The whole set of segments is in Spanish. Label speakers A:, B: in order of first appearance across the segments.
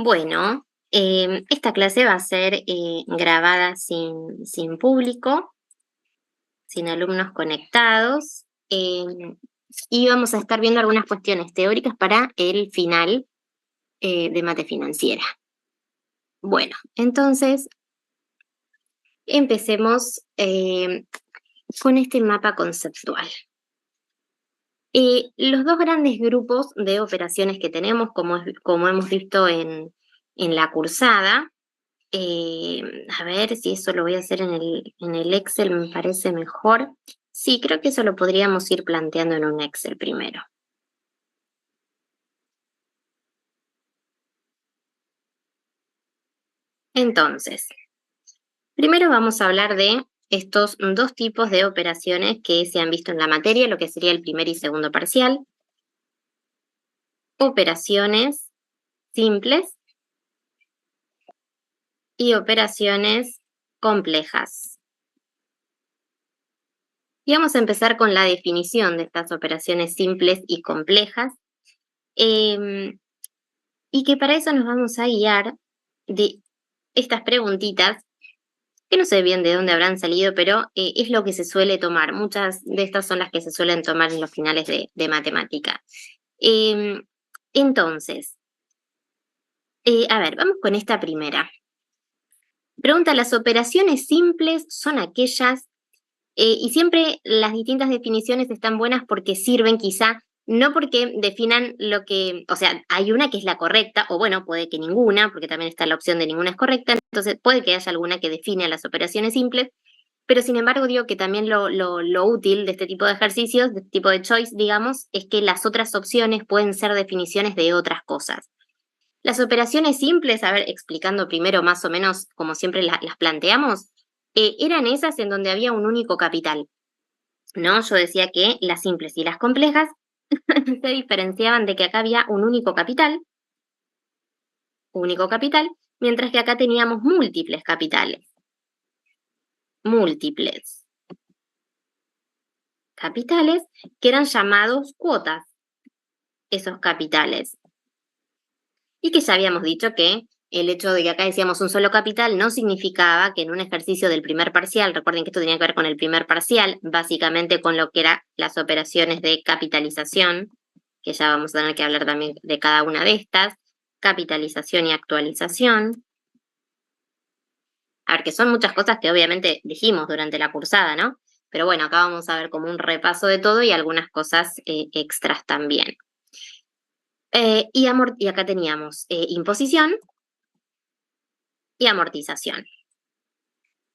A: Bueno, esta clase va a ser grabada sin público, sin alumnos conectados, y vamos a estar viendo algunas cuestiones teóricas para el final de mate financiera. Bueno, entonces empecemos con este mapa conceptual. Los dos grandes grupos de operaciones que tenemos, como hemos visto en la cursada, a ver si eso lo voy a hacer en el Excel, me parece mejor. Sí, creo que eso lo podríamos ir planteando en un Excel primero. Entonces, primero vamos a hablar de estos dos tipos de operaciones que se han visto en la materia, lo que sería el primer y segundo parcial. Operaciones simples y operaciones complejas. Y vamos a empezar con la definición de estas operaciones simples y complejas. Y que para eso nos vamos a guiar de estas preguntitas, que no sé bien de dónde habrán salido, pero es lo que se suele tomar. Muchas de estas son las que se suelen tomar en los finales de matemática. Entonces, a ver, vamos con esta primera. Pregunta, ¿las operaciones simples son aquellas? Y siempre las distintas definiciones están buenas porque sirven quizá, no porque definan lo que, o sea, hay una que es la correcta, o bueno, puede que ninguna, porque también está la opción de ninguna es correcta, entonces puede que haya alguna que define a las operaciones simples, pero sin embargo digo que también lo útil de este tipo de ejercicios, de este tipo de choice, digamos, es que las otras opciones pueden ser definiciones de otras cosas. Las operaciones simples, a ver, explicando primero más o menos como siempre las planteamos, eran esas en donde había un único capital, ¿no? Yo decía que las simples y las complejas se diferenciaban de que acá había un único capital, mientras que acá teníamos múltiples capitales. Múltiples capitales que eran llamados cuotas, esos capitales. Y que ya habíamos dicho que el hecho de que acá decíamos un solo capital no significaba que en un ejercicio del primer parcial, recuerden que esto tenía que ver con el primer parcial, básicamente con lo que eran las operaciones de capitalización, que ya vamos a tener que hablar también de cada una de estas, capitalización y actualización. A ver, que son muchas cosas que obviamente dijimos durante la cursada, ¿no? Pero bueno, acá vamos a ver como un repaso de todo y algunas cosas extras también. Y acá teníamos imposición y amortización.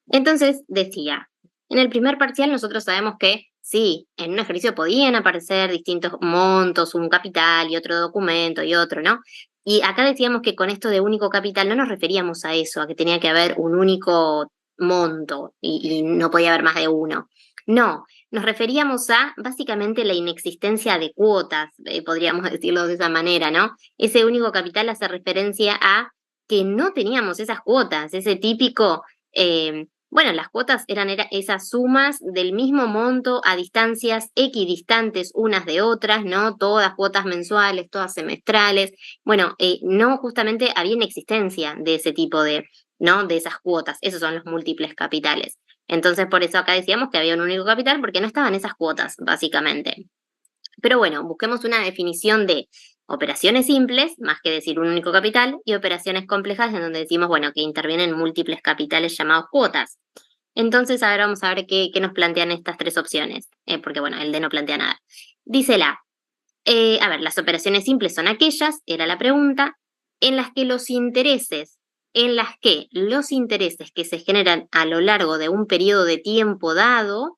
A: Entonces decía, en el primer parcial nosotros sabemos que sí, en un ejercicio podían aparecer distintos montos, un capital y otro documento y otro, ¿no? Y acá decíamos que con esto de único capital no nos referíamos a eso, a que tenía que haber un único monto y no podía haber más de uno. No, nos referíamos a básicamente la inexistencia de cuotas, podríamos decirlo de esa manera, ¿no? Ese único capital hace referencia a que no teníamos esas cuotas, ese típico bueno, las cuotas eran esas sumas del mismo monto a distancias equidistantes unas de otras, ¿no? Todas cuotas mensuales, todas semestrales. Bueno, no justamente había inexistencia de ese tipo de, ¿no? De esas cuotas. Esos son los múltiples capitales. Entonces, por eso acá decíamos que había un único capital porque no estaban esas cuotas, básicamente. Pero bueno, busquemos una definición de operaciones simples, más que decir un único capital, y operaciones complejas en donde decimos, bueno, que intervienen múltiples capitales llamados cuotas. Entonces, a ver, vamos a ver qué nos plantean estas tres opciones, porque bueno, el D no plantea nada. Dice la, a ver, las operaciones simples son aquellas, era la pregunta, en los intereses que se generan a lo largo de un periodo de tiempo dado,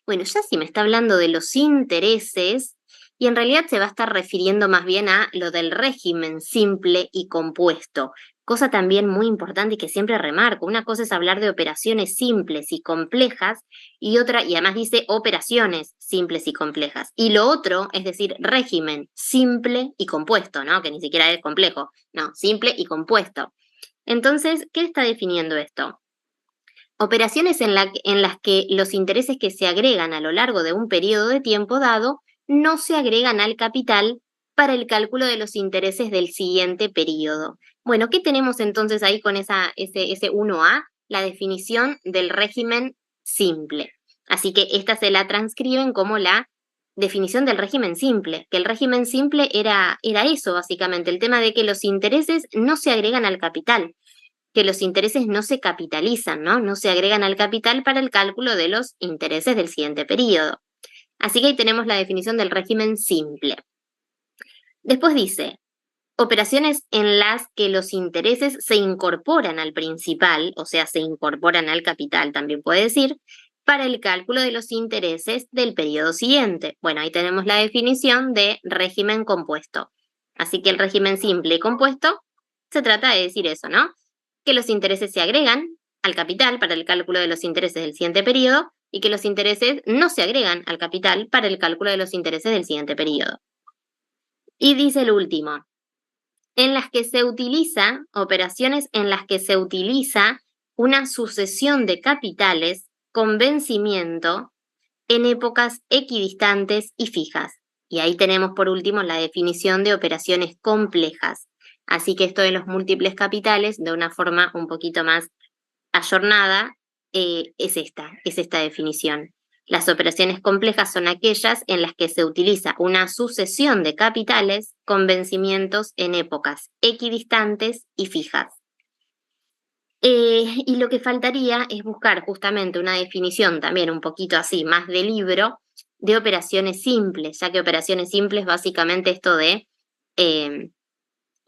A: bueno, ya si me está hablando de los intereses, y en realidad se va a estar refiriendo más bien a lo del régimen simple y compuesto. Cosa también muy importante y que siempre remarco. Una cosa es hablar de operaciones simples y complejas y otra, y además dice operaciones simples y complejas. Y lo otro es decir régimen simple y compuesto, ¿no? Que ni siquiera es complejo. No, simple y compuesto. Entonces, ¿qué está definiendo esto? Operaciones en las que los intereses que se agregan a lo largo de un periodo de tiempo dado no se agregan al capital para el cálculo de los intereses del siguiente periodo. Bueno, ¿qué tenemos entonces ahí con ese 1A? La definición del régimen simple. Así que esta se la transcriben como la definición del régimen simple, que el régimen simple era eso básicamente, el tema de que los intereses no se agregan al capital, que los intereses no se capitalizan, ¿no? No se agregan al capital para el cálculo de los intereses del siguiente periodo. Así que ahí tenemos la definición del régimen simple. Después dice, operaciones en las que los intereses se incorporan al principal, o sea, se incorporan al capital, también puede decir, para el cálculo de los intereses del periodo siguiente. Bueno, ahí tenemos la definición de régimen compuesto. Así que el régimen simple y compuesto se trata de decir eso, ¿no? Que los intereses se agregan al capital para el cálculo de los intereses del siguiente periodo y que los intereses no se agregan al capital para el cálculo de los intereses del siguiente periodo. Y dice el último, en las que se utiliza, operaciones en las que se utiliza una sucesión de capitales con vencimiento en épocas equidistantes y fijas. Y ahí tenemos por último la definición de operaciones complejas. Así que esto de los múltiples capitales, de una forma un poquito más ayornada, es esta definición. Las operaciones complejas son aquellas en las que se utiliza una sucesión de capitales con vencimientos en épocas equidistantes y fijas. Y lo que faltaría es buscar justamente una definición también un poquito así, más de libro, de operaciones simples, ya que operaciones simples básicamente esto de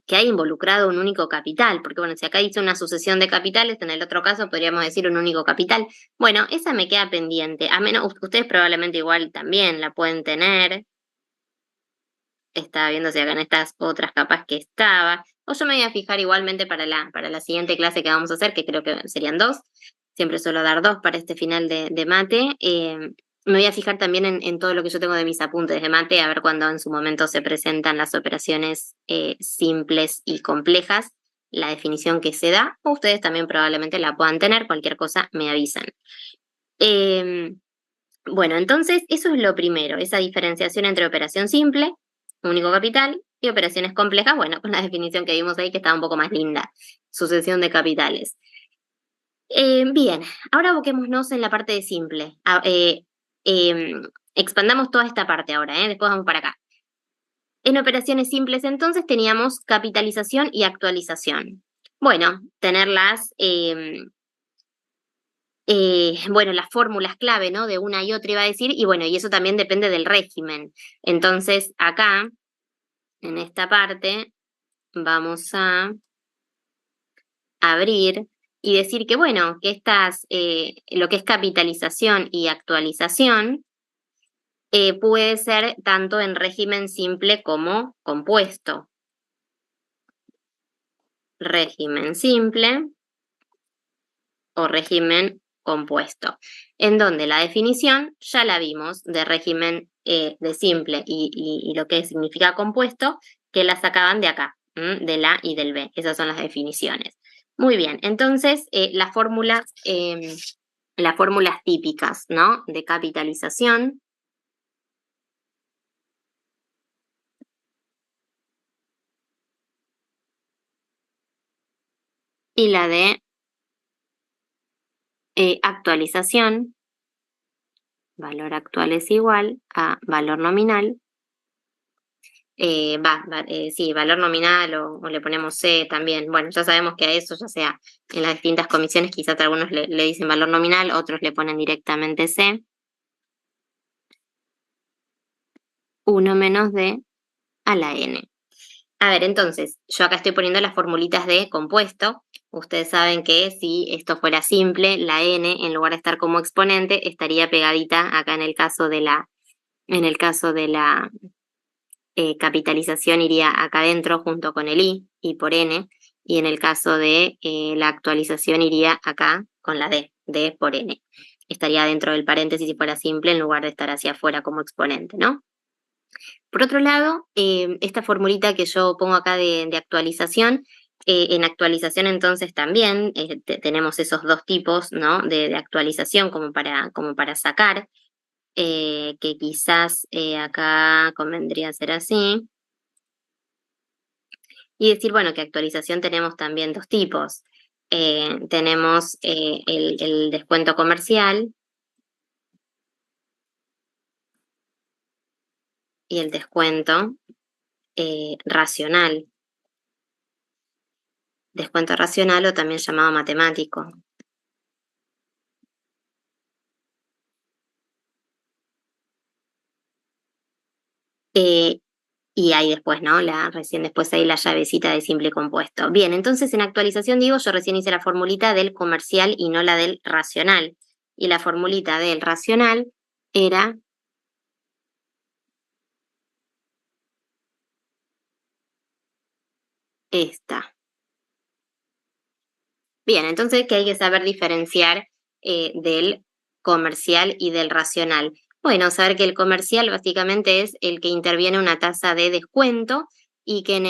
A: que hay involucrado un único capital, porque bueno, si acá dice una sucesión de capitales, en el otro caso podríamos decir un único capital. Bueno, esa me queda pendiente, a menos ustedes probablemente igual también la pueden tener. Estaba viendo si acá en estas otras capas que estaba, o yo me voy a fijar igualmente para la siguiente clase que vamos a hacer, que creo que serían 2, siempre suelo dar 2 para este final de mate. Me voy a fijar también en todo lo que yo tengo de mis apuntes de mate, a ver cuándo en su momento se presentan las operaciones simples y complejas, la definición que se da, o ustedes también probablemente la puedan tener, cualquier cosa me avisan. Bueno, entonces eso es lo primero, esa diferenciación entre operación simple, único capital, y operaciones complejas, bueno, con la definición que vimos ahí que estaba un poco más linda, sucesión de capitales. Bien, ahora aboquémonos en la parte de simple. Expandamos toda esta parte ahora, después vamos para acá. En operaciones simples entonces teníamos capitalización y actualización. Bueno, tenerlas, bueno, las fórmulas clave, ¿no? De una y otra iba a decir, y bueno, y eso también depende del régimen. Entonces, acá, en esta parte, vamos a abrir y decir que, bueno, que lo que es capitalización y actualización, puede ser tanto en régimen simple como compuesto. Régimen simple o régimen compuesto, en donde la definición ya la vimos de régimen de simple y lo que significa compuesto, que la sacaban de acá, del A y del B. Esas son las definiciones. Muy bien, entonces las fórmulas típicas, ¿no? De capitalización. Y la de actualización, valor actual es igual a valor nominal. Sí, valor nominal o le ponemos C también. Bueno, ya sabemos que a eso, ya sea en las distintas comisiones, quizás algunos le dicen valor nominal, otros le ponen directamente C. 1 menos D a la N. A ver, entonces, yo acá estoy poniendo las formulitas de compuesto. Ustedes saben que si esto fuera simple, la N, en lugar de estar como exponente, estaría pegadita acá en el caso de la capitalización iría acá adentro junto con el I por N, y en el caso de la actualización iría acá con la D por N. Estaría dentro del paréntesis si fuera simple en lugar de estar hacia afuera como exponente, ¿no? Por otro lado, esta formulita que yo pongo acá de actualización, en actualización entonces también tenemos esos dos tipos, ¿no? de actualización como para sacar. Que quizás acá convendría ser así. Y decir, bueno, que actualización tenemos también dos tipos. Tenemos el descuento comercial y el descuento racional. Descuento racional o también llamado matemático. Y ahí después, ¿no? Recién después hay la llavecita de simple compuesto. Bien, entonces en actualización digo, yo recién hice la formulita del comercial y no la del racional. Y la formulita del racional era esta. Bien, entonces que hay que saber diferenciar del comercial y del racional. Bueno, saber que el comercial básicamente es el que interviene una tasa de descuento y que en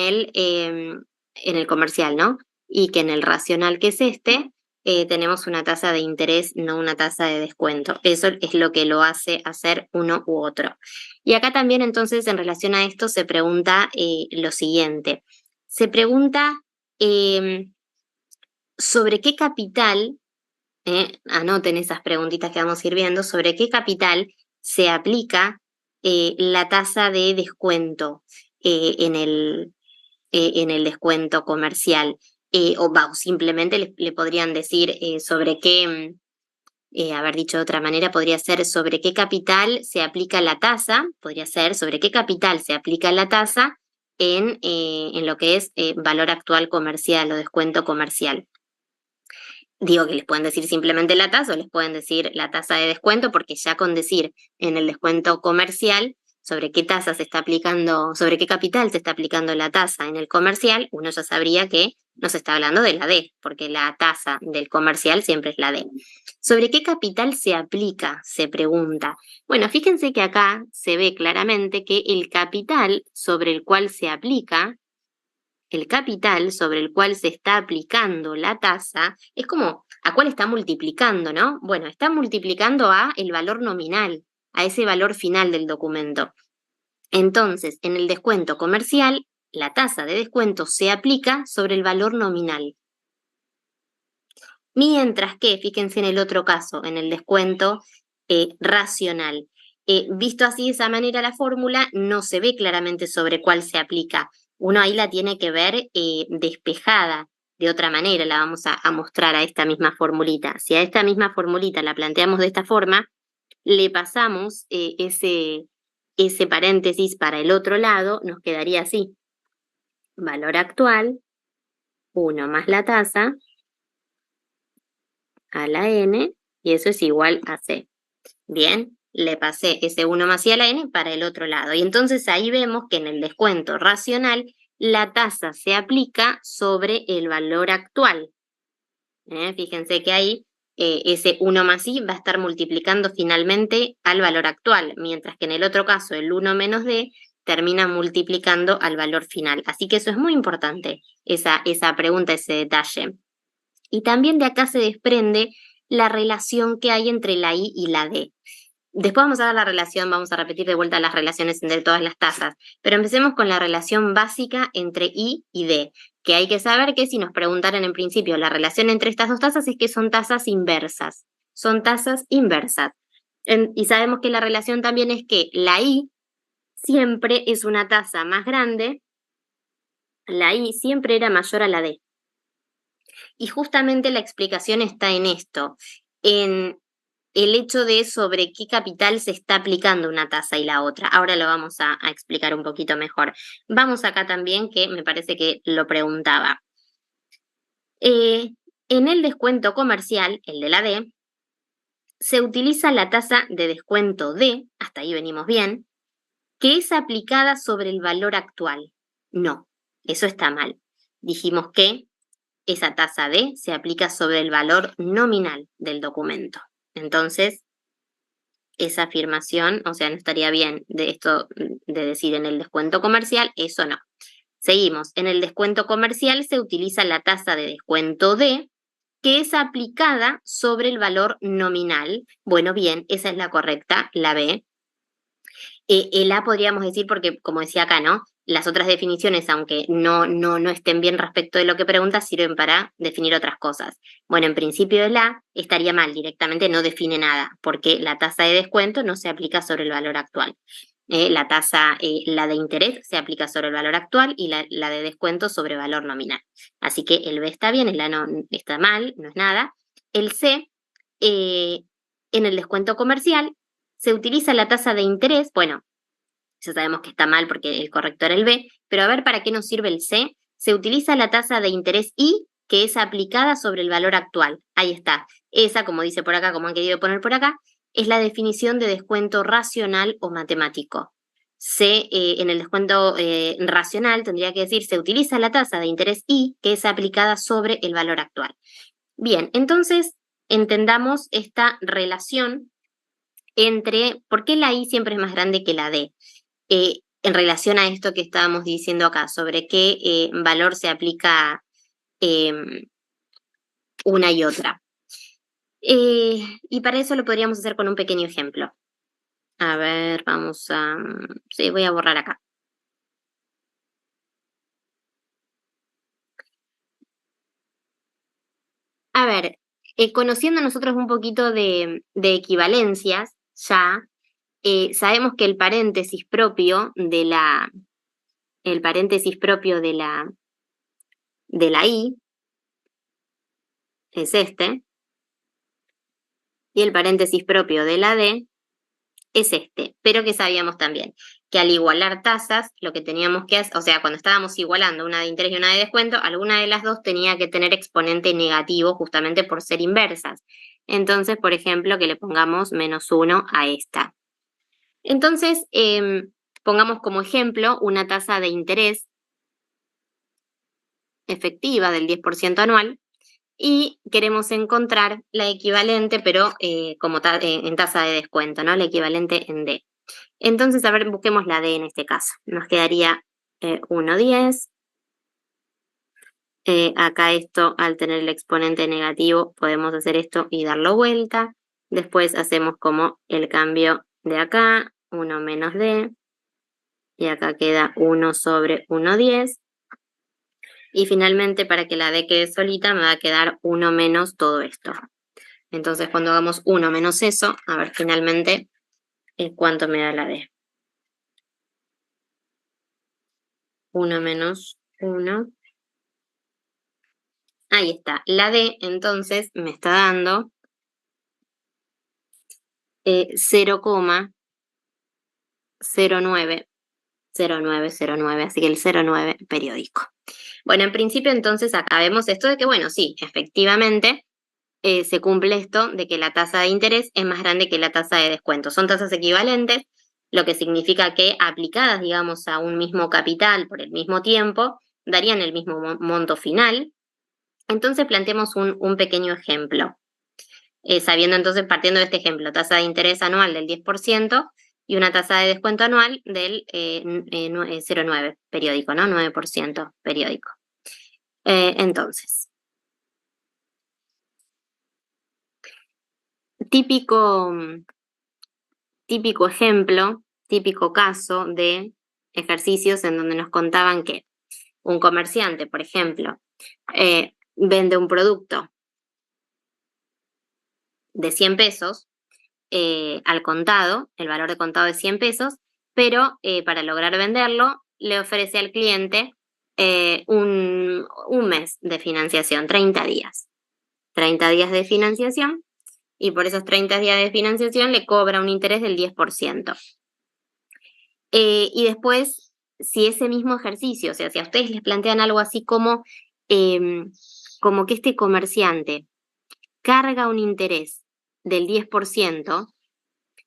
A: el comercial, ¿no? Y que en el racional, que es este, tenemos una tasa de interés, no una tasa de descuento. Eso es lo que lo hace hacer uno u otro. Y acá también entonces en relación a esto se pregunta lo siguiente. Se pregunta sobre qué capital, anoten esas preguntitas que vamos a ir viendo, sobre qué capital se aplica la tasa de descuento eh, en el, en el descuento comercial. O simplemente le podrían decir sobre qué, haber dicho de otra manera, podría ser sobre qué capital se aplica la tasa, podría ser sobre qué capital se aplica la tasa en lo que es valor actual comercial o descuento comercial. Digo que les pueden decir simplemente la tasa o les pueden decir la tasa de descuento, porque ya con decir en el descuento comercial sobre qué tasa se está aplicando, sobre qué capital se está aplicando la tasa en el comercial, uno ya sabría que no se está hablando de la D, porque la tasa del comercial siempre es la D. ¿Sobre qué capital se aplica? Se pregunta. Bueno, fíjense que acá se ve claramente que el capital sobre el cual se aplica el capital sobre el cual se está aplicando la tasa es como a cuál está multiplicando, ¿no? Bueno, está multiplicando a el valor nominal, a ese valor final del documento. Entonces, en el descuento comercial, la tasa de descuento se aplica sobre el valor nominal. Mientras que, fíjense en el otro caso, en el descuento racional. Visto así de esa manera la fórmula, no se ve claramente sobre cuál se aplica. Uno ahí la tiene que ver despejada. De otra manera la vamos a mostrar a esta misma formulita. Si a esta misma formulita la planteamos de esta forma, le pasamos ese paréntesis para el otro lado, nos quedaría así. Valor actual, 1 más la tasa, a la n, y eso es igual a c. Bien, le pasé ese 1 más y a la n para el otro lado. Y entonces ahí vemos que en el descuento racional la tasa se aplica sobre el valor actual. Fíjense que ahí ese 1 más i va a estar multiplicando finalmente al valor actual, mientras que en el otro caso el 1 menos d termina multiplicando al valor final. Así que eso es muy importante, esa pregunta, ese detalle. Y también de acá se desprende la relación que hay entre la I y la D. Después vamos a ver la relación, vamos a repetir de vuelta las relaciones entre todas las tasas, pero empecemos con la relación básica entre I y D, que hay que saber que si nos preguntaran en principio la relación entre estas dos tasas es que son tasas inversas, son tasas inversas. Y sabemos que la relación también es que la I siempre es una tasa más grande, la I siempre era mayor a la D. Y justamente la explicación está en esto, en el hecho de sobre qué capital se está aplicando una tasa y la otra. Ahora lo vamos a explicar un poquito mejor. Vamos acá también, que me parece que lo preguntaba. En el descuento comercial, el de la D, se utiliza la tasa de descuento D, hasta ahí venimos bien, que es aplicada sobre el valor actual. No, eso está mal. Dijimos que esa tasa D se aplica sobre el valor nominal del documento. Entonces, esa afirmación, o sea, no estaría bien de esto de decir en el descuento comercial, eso no. Seguimos, en el descuento comercial se utiliza la tasa de descuento D, que es aplicada sobre el valor nominal. Bueno, bien, esa es la correcta, la B. El A podríamos decir porque, como decía acá, ¿no? las otras definiciones, aunque no estén bien respecto de lo que pregunta, sirven para definir otras cosas. Bueno, en principio el A estaría mal, directamente no define nada, porque la tasa de descuento no se aplica sobre el valor actual. La tasa, la de interés se aplica sobre el valor actual y la de descuento sobre valor nominal. Así que el B está bien, el A no está mal, no es nada. El C, en el descuento comercial, se utiliza la tasa de interés, bueno, ya sabemos que está mal porque el correcto era el B, pero a ver para qué nos sirve el C. Se utiliza la tasa de interés I, que es aplicada sobre el valor actual. Ahí está. Esa, como dice por acá, como han querido poner por acá, es la definición de descuento racional o matemático. En el descuento racional tendría que decir, se utiliza la tasa de interés I, que es aplicada sobre el valor actual. Bien, entonces entendamos esta relación entre, ¿por qué la I siempre es más grande que la D? En relación a esto que estábamos diciendo acá, sobre qué valor se aplica una y otra. Y para eso lo podríamos hacer con un pequeño ejemplo. A ver, vamos a... Sí, voy a borrar acá. A ver, conociendo nosotros un poquito de equivalencias, ya sabemos que el paréntesis propio de la I es este, y el paréntesis propio de la D es este, pero que sabíamos también que al igualar tasas, lo que teníamos que hacer, o sea, cuando estábamos igualando una de interés y una de descuento, alguna de las dos tenía que tener exponente negativo justamente por ser inversas. Entonces, por ejemplo, que le pongamos -1 a esta. Entonces, pongamos como ejemplo una tasa de interés efectiva del 10% anual, y queremos encontrar la equivalente, pero como en tasa de descuento, ¿no? La equivalente en D. Entonces, a ver, busquemos la D en este caso. Nos quedaría 1,10. Acá esto, al tener el exponente negativo, podemos hacer esto y darlo vuelta. Después hacemos como el cambio de acá, 1 menos D. Y acá queda 1 sobre 1,10. Y finalmente, para que la D quede solita, me va a quedar 1 menos todo esto. Entonces, cuando hagamos 1 menos eso, a ver finalmente cuánto me da la D. 1 menos 1. Ahí está. La D, entonces, me está dando 0,090909, así que el 0,9 periódico. Bueno, en principio, entonces, acá vemos esto de que, bueno, sí, efectivamente, se cumple esto de que la tasa de interés es más grande que la tasa de descuento. Son tasas equivalentes, lo que significa que aplicadas, digamos, a un mismo capital por el mismo tiempo, darían el mismo monto final. Entonces planteemos un pequeño ejemplo. Sabiendo entonces, partiendo de este ejemplo, tasa de interés anual del 10% y una tasa de descuento anual del 0,9 periódico, ¿no? 9% periódico. Entonces, típico ejemplo, típico caso de ejercicios en donde nos contaban que un comerciante, por ejemplo, vende un producto de 100 pesos al contado, el valor de contado es 100 pesos, pero para lograr venderlo le ofrece al cliente un mes de financiación, 30 días. 30 días de financiación, y por esos 30 días de financiación le cobra un interés del 10%. Y después, si ese mismo ejercicio, o sea, si a ustedes les plantean algo así como que este comerciante carga un interés del 10%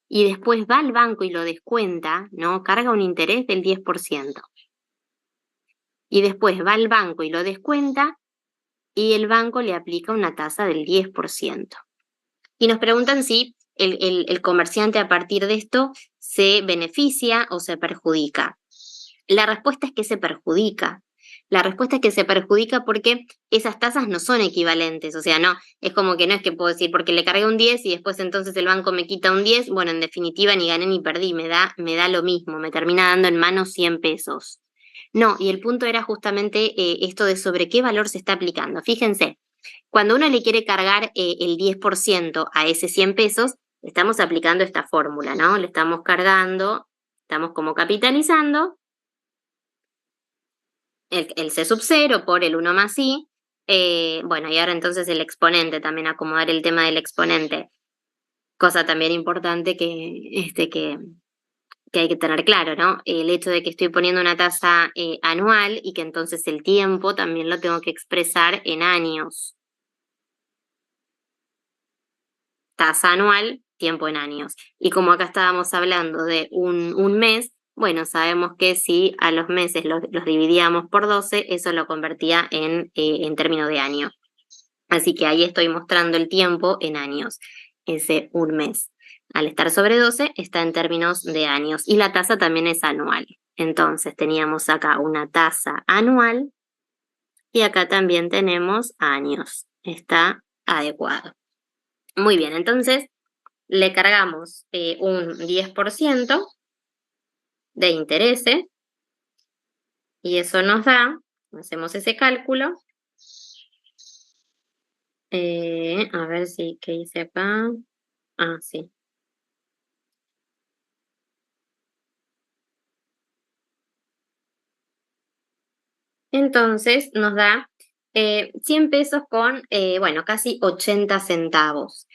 A: y después va al banco y lo descuenta, ¿no? Carga un interés del 10%. Y después va al banco y lo descuenta y el banco le aplica una tasa del 10%. Y nos preguntan si el comerciante a partir de esto se beneficia o se perjudica. La respuesta es que se perjudica. La respuesta es que se perjudica porque esas tasas no son equivalentes. O sea, no, es como que no es que puedo decir porque le cargué un 10 y después entonces el banco me quita un 10. Bueno, en definitiva ni gané ni perdí, me da lo mismo, me termina dando en mano 100 pesos. No, y el punto era justamente esto de sobre qué valor se está aplicando. Fíjense, cuando uno le quiere cargar el 10% a ese 100 pesos, estamos aplicando esta fórmula, ¿no? Le estamos cargando, estamos como capitalizando el C sub 0 por el 1 más I. Bueno, y ahora entonces el exponente, también acomodar el tema del exponente. Cosa también importante que hay que tener claro, ¿no? El hecho de que estoy poniendo una tasa anual y que entonces el tiempo también lo tengo que expresar en años. Tasa anual, tiempo en años. Y como acá estábamos hablando de un mes, bueno, sabemos que si a los meses los dividíamos por 12, eso lo convertía en términos de año. Así que ahí estoy mostrando el tiempo en años, ese un mes. Al estar sobre 12 está en términos de años y la tasa también es anual. Entonces teníamos acá una tasa anual y acá también tenemos años. Está adecuado. Muy bien, entonces le cargamos un 10% de intereses y eso nos da, hacemos ese cálculo, a ver si, ¿qué hice acá? Ah, sí. Entonces nos da 100 pesos con, bueno, casi 80 centavos.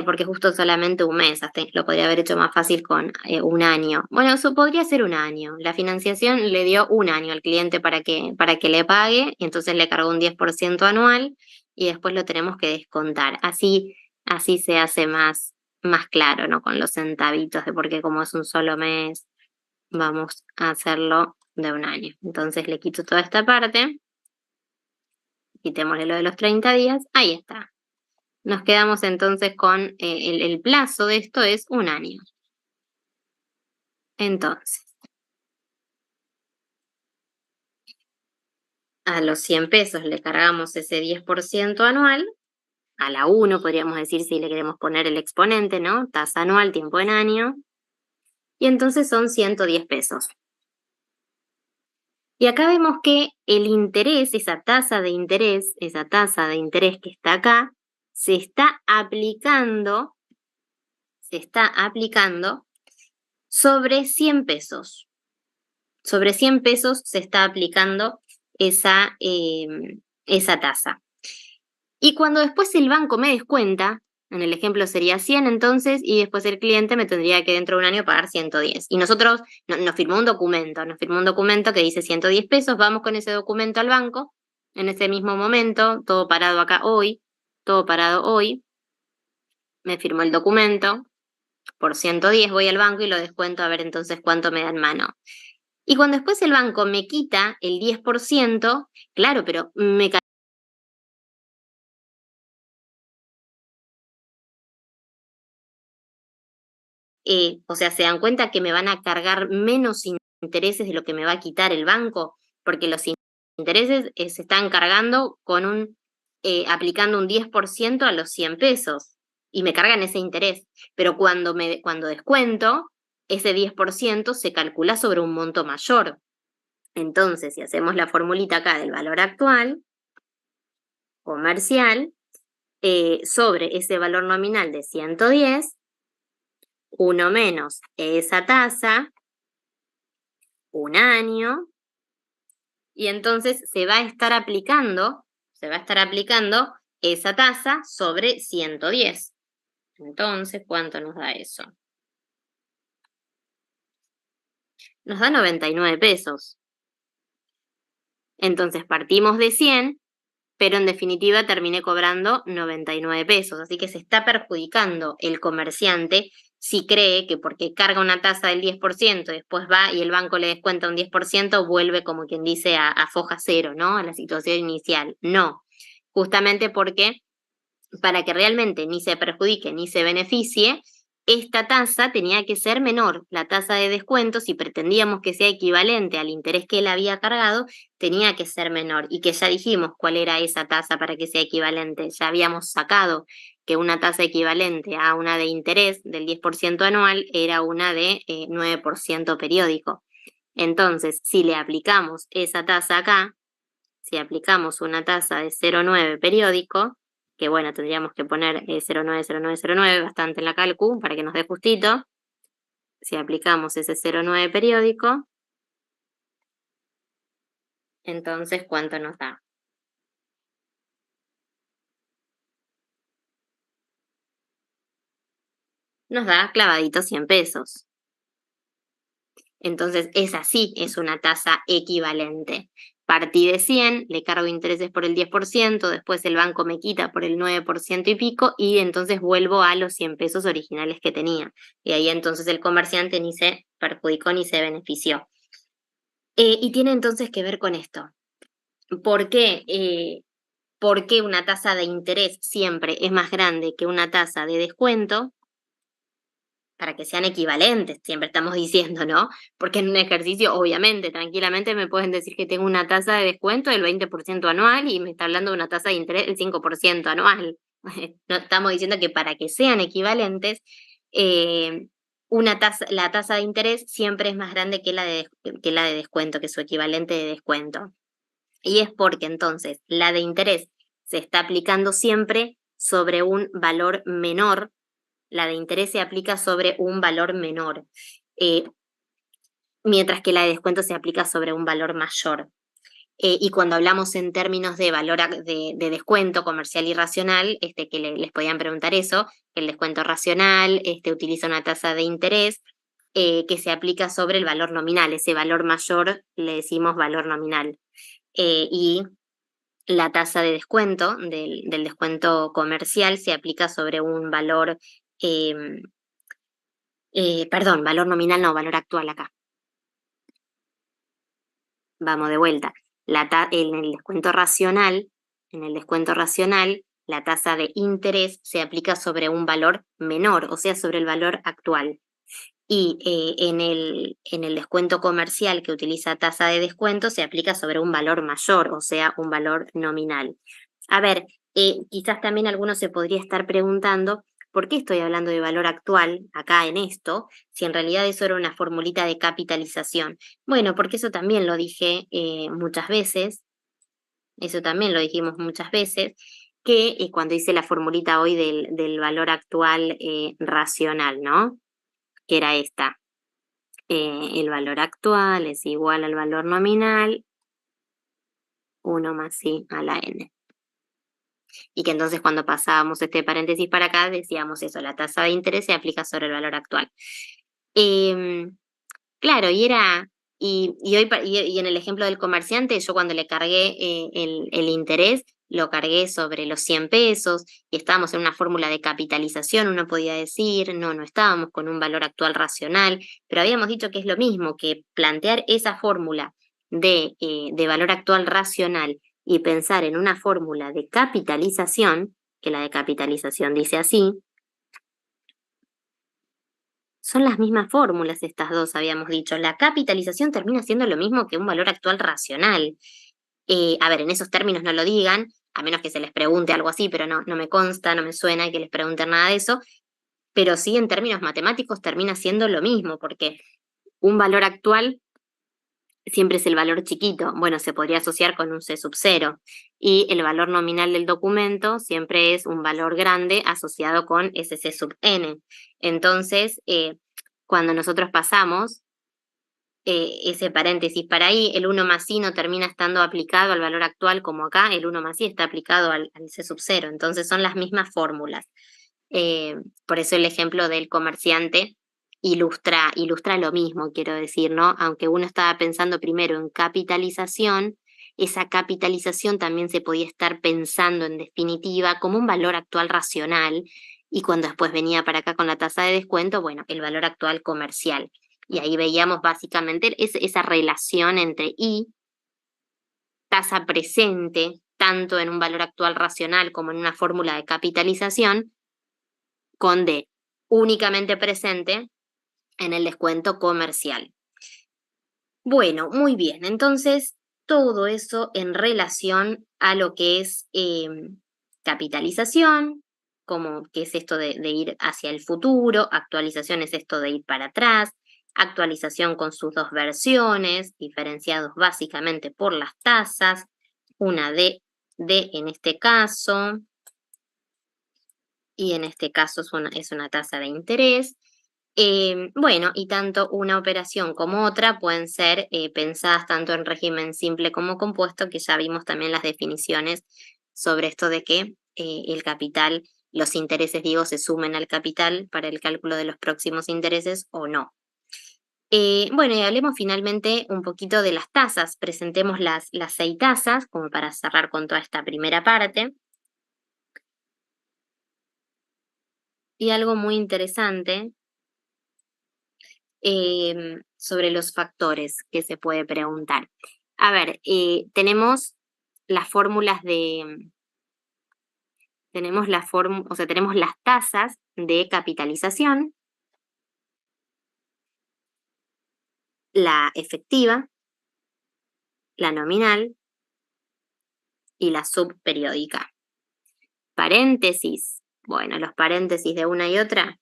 A: Porque justo solamente un mes, hasta lo podría haber hecho más fácil con un año. Bueno, eso podría ser un año. La financiación le dio un año al cliente para que le pague, y entonces le cargó un 10% anual y después lo tenemos que descontar. Así se hace más claro, ¿no? Con los centavitos de porque como es un solo mes, vamos a hacerlo de un año. Entonces le quito toda esta parte, quitémosle lo de los 30 días, ahí está. Nos quedamos entonces con el plazo de esto es un año. Entonces, a los 100 pesos le cargamos ese 10% anual, a la 1 podríamos decir si le queremos poner el exponente, ¿no? Tasa anual, tiempo en año, y entonces son 110 pesos. Y acá vemos que el interés, esa tasa de interés que está acá, se está aplicando sobre 100 pesos. Sobre 100 pesos se está aplicando esa tasa. Y cuando después el banco me descuenta, en el ejemplo sería 100 entonces, y después el cliente me tendría que dentro de un año pagar 110. Y nosotros nos firmó un documento que dice 110 pesos, vamos con ese documento al banco, en ese mismo momento, todo parado acá hoy, todo parado hoy, me firmó el documento, por 110 voy al banco y lo descuento a ver entonces cuánto me da en mano. Y cuando después el banco me quita el 10%, claro, pero o sea, se dan cuenta que me van a cargar menos intereses de lo que me va a quitar el banco, porque los intereses se están cargando aplicando un 10% a los 100 pesos y me cargan ese interés. Pero cuando descuento, ese 10% se calcula sobre un monto mayor. Entonces, si hacemos la formulita acá del valor actual, comercial, sobre ese valor nominal de 110, 1 menos esa tasa, un año, y entonces se va a estar aplicando esa tasa sobre 110. Entonces, ¿cuánto nos da eso? Nos da 99 pesos. Entonces partimos de 100, pero en definitiva terminé cobrando 99 pesos. Así que se está perjudicando el comerciante si cree que porque carga una tasa del 10%, después va y el banco le descuenta un 10%, vuelve como quien dice a foja cero, ¿no? A la situación inicial. No, justamente porque para que realmente ni se perjudique ni se beneficie, esta tasa tenía que ser menor. La tasa de descuento, si pretendíamos que sea equivalente al interés que él había cargado, tenía que ser menor. Y que ya dijimos cuál era esa tasa para que sea equivalente. Ya habíamos sacado que una tasa equivalente a una de interés del 10% anual era una de 9% periódico. Entonces, si le aplicamos esa tasa acá, si aplicamos una tasa de 0,9 periódico, que bueno, tendríamos que poner 0,9, 0,9, 0,9, bastante en la calcu para que nos dé justito. Si aplicamos ese 0,9 periódico, entonces, ¿cuánto nos da? Nos da clavadito 100 pesos. Entonces, esa sí es una tasa equivalente. Partí de 100, le cargo intereses por el 10%, después el banco me quita por el 9% y pico, y entonces vuelvo a los 100 pesos originales que tenía. Y ahí entonces el comerciante ni se perjudicó ni se benefició. Y tiene entonces que ver con esto. ¿Por qué? ¿Por qué una tasa de interés siempre es más grande que una tasa de descuento? Para que sean equivalentes, siempre estamos diciendo, ¿no? Porque en un ejercicio, obviamente, tranquilamente me pueden decir que tengo una tasa de descuento del 20% anual y me está hablando de una tasa de interés del 5% anual. No estamos diciendo que para que sean equivalentes, eh, la tasa de interés siempre es más grande que la de descuento, que su equivalente de descuento. Y es porque entonces la de interés se está aplicando siempre sobre un valor menor, la de interés se aplica sobre un valor menor, eh, mientras que la de descuento se aplica sobre un valor mayor. Y cuando hablamos en términos de valor de descuento comercial y racional, que les podían preguntar eso, el descuento racional utiliza una tasa de interés que se aplica sobre el valor nominal. Ese valor mayor le decimos valor nominal. Y la tasa de descuento del descuento comercial se aplica sobre un valor, eh, perdón, valor nominal no, valor actual acá. Vamos de vuelta. En el descuento racional, la tasa de interés se aplica sobre un valor menor, o sea, sobre el valor actual. Y en el descuento comercial que utiliza tasa de descuento se aplica sobre un valor mayor, o sea, un valor nominal. A ver, quizás también alguno se podría estar preguntando, ¿por qué estoy hablando de valor actual acá en esto, si en realidad eso era una formulita de capitalización? Bueno, porque eso también lo dije muchas veces, eso también lo dijimos muchas veces, que cuando hice la formulita hoy del valor actual racional, ¿no? Que era esta. El valor actual es igual al valor nominal, 1 más i a la n. Y que entonces cuando pasábamos este paréntesis para acá decíamos eso, la tasa de interés se aplica sobre el valor actual. Claro, y en el ejemplo del comerciante, yo cuando le cargué el interés, lo cargué sobre los 100 pesos y estábamos en una fórmula de capitalización, uno podía decir, no estábamos con un valor actual racional, pero habíamos dicho que es lo mismo, que plantear esa fórmula de valor actual racional y pensar en una fórmula de capitalización, que la de capitalización dice así, son las mismas fórmulas estas dos, habíamos dicho. La capitalización termina siendo lo mismo que un valor actual racional. A ver, en esos términos no lo digan, a menos que se les pregunte algo así, pero no me consta, no me suena que les pregunten nada de eso. Pero sí, en términos matemáticos termina siendo lo mismo, porque un valor actual siempre es el valor chiquito. Bueno, se podría asociar con un C sub 0. Y el valor nominal del documento siempre es un valor grande asociado con ese C sub n. Entonces, cuando nosotros pasamos ese paréntesis para ahí, el 1 más i no termina estando aplicado al valor actual como acá, el 1 más i está aplicado al C sub 0. Entonces son las mismas fórmulas. Por eso el ejemplo del comerciante ilustra lo mismo, quiero decir, ¿no? Aunque uno estaba pensando primero en capitalización, esa capitalización también se podía estar pensando en definitiva como un valor actual racional y cuando después venía para acá con la tasa de descuento, bueno, el valor actual comercial. Y ahí veíamos básicamente esa relación entre I, tasa presente, tanto en un valor actual racional como en una fórmula de capitalización, con D, únicamente presente en el descuento comercial. Bueno, muy bien. Entonces, todo eso en relación a lo que es capitalización, como que es esto de ir hacia el futuro, actualización es esto de ir para atrás, actualización con sus dos versiones, diferenciados básicamente por las tasas, una D en este caso, y en este caso es una tasa de interés. Bueno, y tanto una operación como otra pueden ser pensadas tanto en régimen simple como compuesto, que ya vimos también las definiciones sobre esto de que el capital, los intereses, digo, se sumen al capital para el cálculo de los próximos intereses o no. Bueno, y hablemos finalmente un poquito de las tasas. Presentemos las 6 tasas, como para cerrar con toda esta primera parte. Y algo muy interesante sobre los factores que se puede preguntar. A ver, tenemos las fórmulas de, tenemos las tasas de capitalización, la efectiva, la nominal y la subperiódica. Paréntesis, bueno, los paréntesis de una y otra,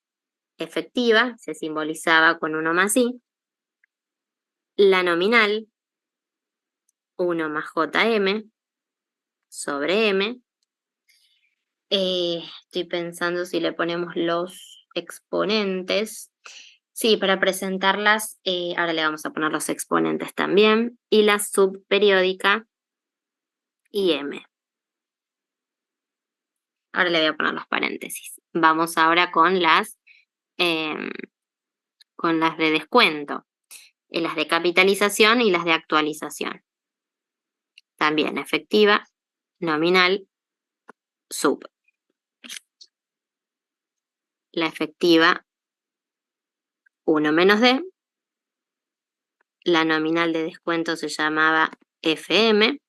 A: efectiva, se simbolizaba con 1 más i, la nominal, 1 más jm sobre m. Estoy pensando si le ponemos los exponentes. Sí, para presentarlas, ahora le vamos a poner los exponentes también. Y la subperiódica y m. Ahora le voy a poner los paréntesis. Vamos ahora con las de descuento. Las de capitalización y las de actualización. También efectiva, nominal, sub. La efectiva, 1 menos D. La nominal de descuento se llamaba FM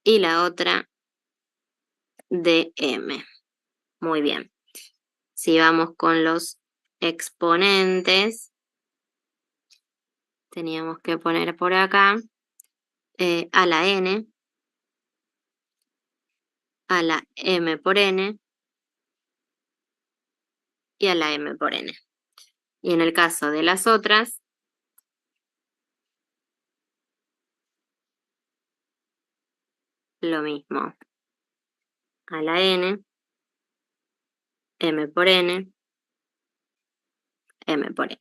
A: y la otra DM. Muy bien. Si vamos con los exponentes, teníamos que poner por acá a la N, a la M por N y a la M por N. Y en el caso de las otras, lo mismo. A la N, M por N, M por N.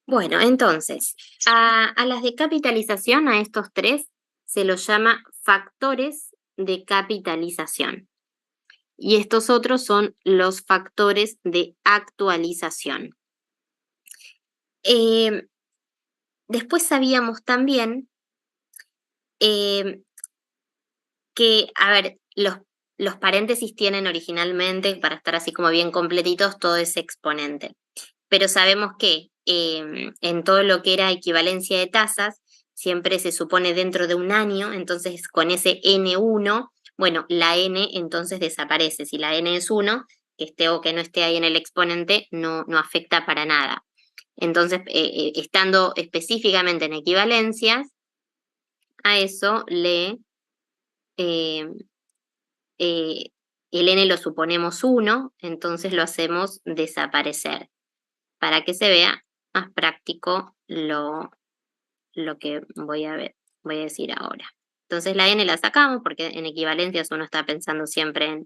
A: Bueno, entonces, a las de capitalización, a estos 3, se los llama factores de capitalización. Y estos otros son los factores de actualización. Después sabíamos también que, a ver, los paréntesis tienen originalmente, para estar así como bien completitos, todo ese exponente. Pero sabemos que en todo lo que era equivalencia de tasas, siempre se supone dentro de un año, entonces con ese N1, bueno, la N entonces desaparece. Si la N es 1, que esté o que no esté ahí en el exponente, no afecta para nada. Entonces, estando específicamente en equivalencias, a eso el N lo suponemos 1, entonces lo hacemos desaparecer, para que se vea más práctico lo que voy a decir ahora. Entonces la N la sacamos porque en equivalencias uno está pensando siempre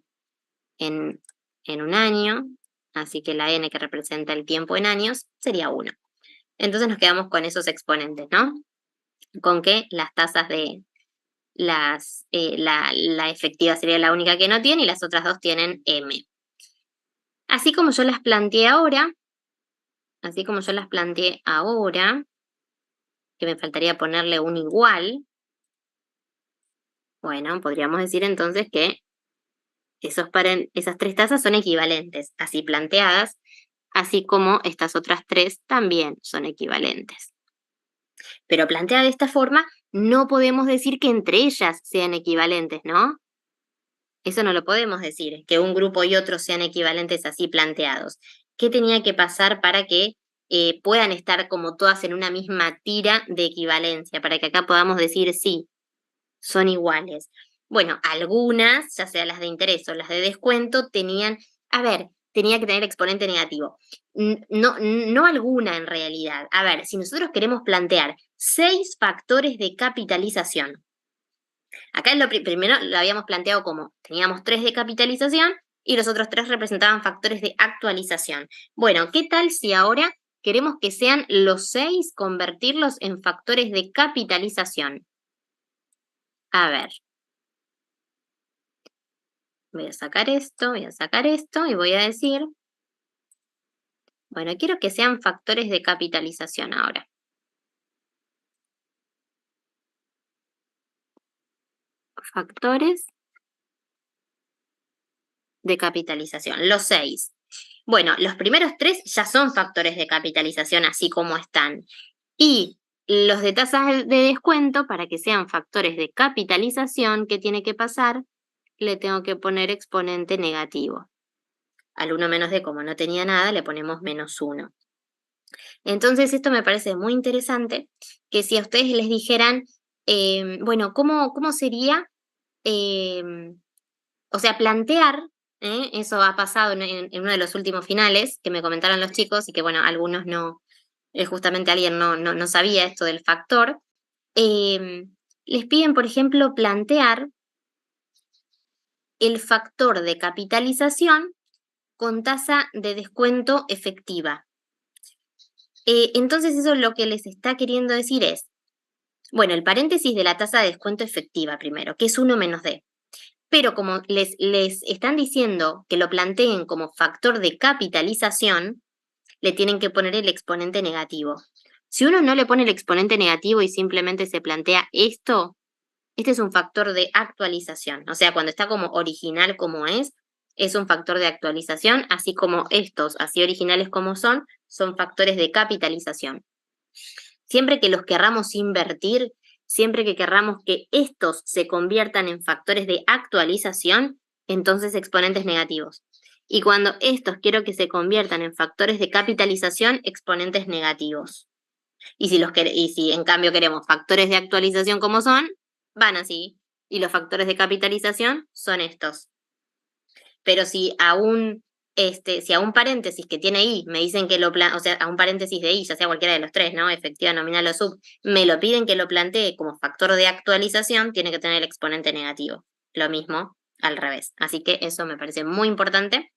A: en un año, así que la N que representa el tiempo en años sería 1. Entonces nos quedamos con esos exponentes, ¿no? Con que las tasas de la efectiva sería la única que no tiene y las otras 2 tienen M. Así como yo las planteé ahora, que me faltaría ponerle un igual, bueno, podríamos decir entonces que esas 3 tasas son equivalentes, así planteadas, así como estas otras 3 también son equivalentes. Pero planteada de esta forma, no podemos decir que entre ellas sean equivalentes, ¿no? Eso no lo podemos decir, que un grupo y otro sean equivalentes así planteados. ¿Qué tenía que pasar para que puedan estar como todas en una misma tira de equivalencia? Para que acá podamos decir sí, son iguales. Bueno, algunas, ya sea las de interés o las de descuento, tenían, a ver, tenía que tener exponente negativo. No alguna en realidad. A ver, si nosotros queremos plantear 6 factores de capitalización, acá es primero lo habíamos planteado como teníamos 3 de capitalización y los otros 3 representaban factores de actualización. Bueno, ¿qué tal si ahora queremos que sean los 6 convertirlos en factores de capitalización? A ver. Voy a sacar esto, voy a sacar esto y voy a decir, bueno, quiero que sean factores de capitalización ahora. Factores de capitalización, los 6. Bueno, los primeros 3 ya son factores de capitalización así como están. Y los de tasas de descuento, para que sean factores de capitalización, ¿qué tiene que pasar? Le tengo que poner exponente negativo. Al 1 menos d, como no tenía nada, le ponemos menos 1. Entonces, esto me parece muy interesante, que si a ustedes les dijeran, bueno, ¿cómo sería? O sea, plantear, eso ha pasado en uno de los últimos finales que me comentaron los chicos y que, bueno, algunos no, justamente alguien no sabía esto del factor. Les piden, por ejemplo, plantear el factor de capitalización con tasa de descuento efectiva. Entonces eso lo que les está queriendo decir es, bueno, el paréntesis de la tasa de descuento efectiva primero, que es 1 menos D. Pero como les están diciendo que lo planteen como factor de capitalización, le tienen que poner el exponente negativo. Si uno no le pone el exponente negativo y simplemente se plantea esto, este es un factor de actualización. O sea, cuando está como original como es un factor de actualización, así como estos, así originales como son factores de capitalización. Siempre que los querramos invertir, siempre que querramos que estos se conviertan en factores de actualización, entonces exponentes negativos. Y cuando estos quiero que se conviertan en factores de capitalización, exponentes negativos. Y si en cambio queremos factores de actualización como son, van así. Y los factores de capitalización son estos. Pero si a un paréntesis que tiene i me dicen que o sea, a un paréntesis de i, ya sea cualquiera de los 3, ¿no? Efectiva, nominal o sub, me lo piden que lo plantee como factor de actualización, tiene que tener el exponente negativo. Lo mismo al revés. Así que eso me parece muy importante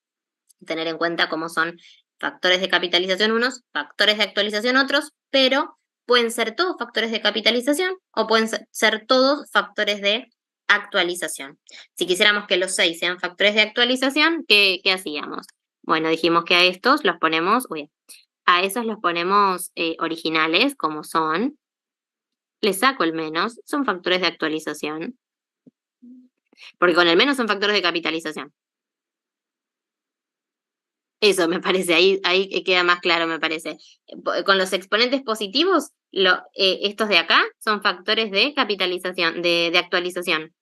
A: tener en cuenta cómo son factores de capitalización unos, factores de actualización otros, pero pueden ser todos factores de capitalización o pueden ser todos factores de actualización. Si quisiéramos que los 6 sean factores de actualización, ¿qué hacíamos? Bueno, dijimos que a estos los ponemos, a esos los ponemos originales, como son. Le saco el menos, son factores de actualización. Porque con el menos son factores de capitalización. Eso me parece, ahí queda más claro, me parece. Con los exponentes positivos, estos de acá son factores de capitalización, de actualización.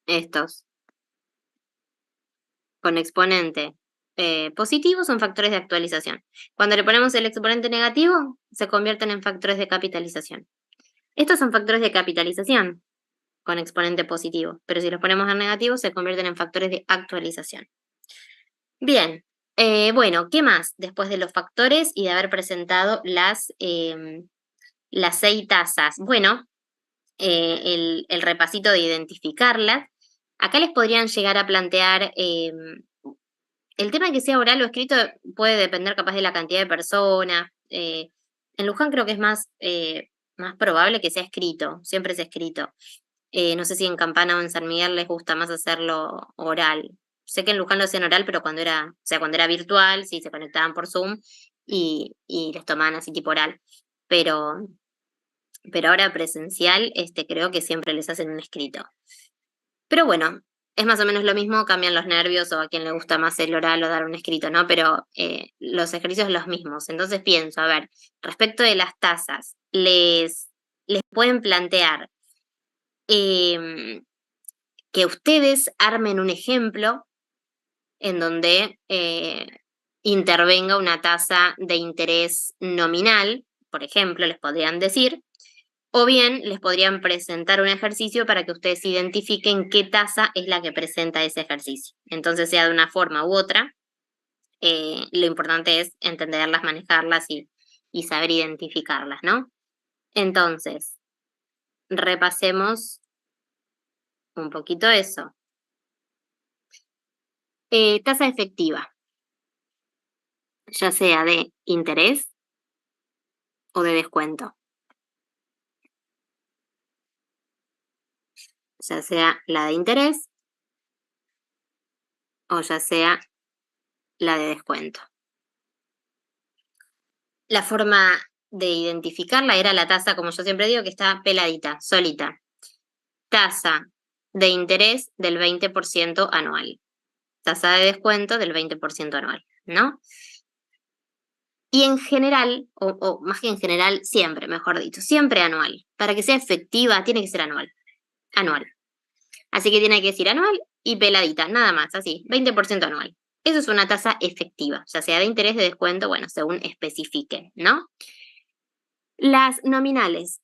A: Estos. Con exponente positivo son factores de actualización. Cuando le ponemos el exponente negativo, se convierten en factores de capitalización. Estos son factores de capitalización con exponente positivo, pero si los ponemos en negativo, se convierten en factores de actualización. Bien, bueno, ¿qué más? Después de los factores y de haber presentado las 6 tasas. Bueno, el repasito de identificarlas. Acá les podrían llegar a plantear, el tema de que sea oral o escrito puede depender capaz de la cantidad de personas. En Luján creo que es más probable que sea escrito, siempre es escrito. No sé si en Campana o en San Miguel les gusta más hacerlo oral. Sé que en Luján lo hacían oral, pero cuando era virtual, sí, se conectaban por Zoom y les tomaban así tipo oral. Pero ahora presencial, creo que siempre les hacen un escrito. Pero bueno, es más o menos lo mismo, cambian los nervios o a quien le gusta más el oral o dar un escrito, ¿no? Pero los ejercicios los mismos. Entonces pienso, a ver, respecto de las tasas, les pueden plantear que ustedes armen un ejemplo en donde intervenga una tasa de interés nominal, por ejemplo, les podrían decir, O bien les podrían presentar un ejercicio para que ustedes identifiquen qué tasa es la que presenta ese ejercicio. Entonces, sea de una forma u otra, lo importante es entenderlas, manejarlas y saber identificarlas, ¿no? Entonces, repasemos un poquito eso. Tasa efectiva, ya sea de interés o de descuento. Ya sea la de interés o ya sea la de descuento. La forma de identificarla era la tasa, como yo siempre digo, que está peladita, solita. Tasa de interés del 20% anual. Tasa de descuento del 20% anual, ¿no? Y en general, o más que en general, siempre, mejor dicho, siempre anual. Para que sea efectiva, tiene que ser anual. Anual. Así que tiene que decir anual y peladita, nada más, así, 20% anual. Eso es una tasa efectiva, ya sea de interés, de descuento, bueno, según especifique, ¿no? Las nominales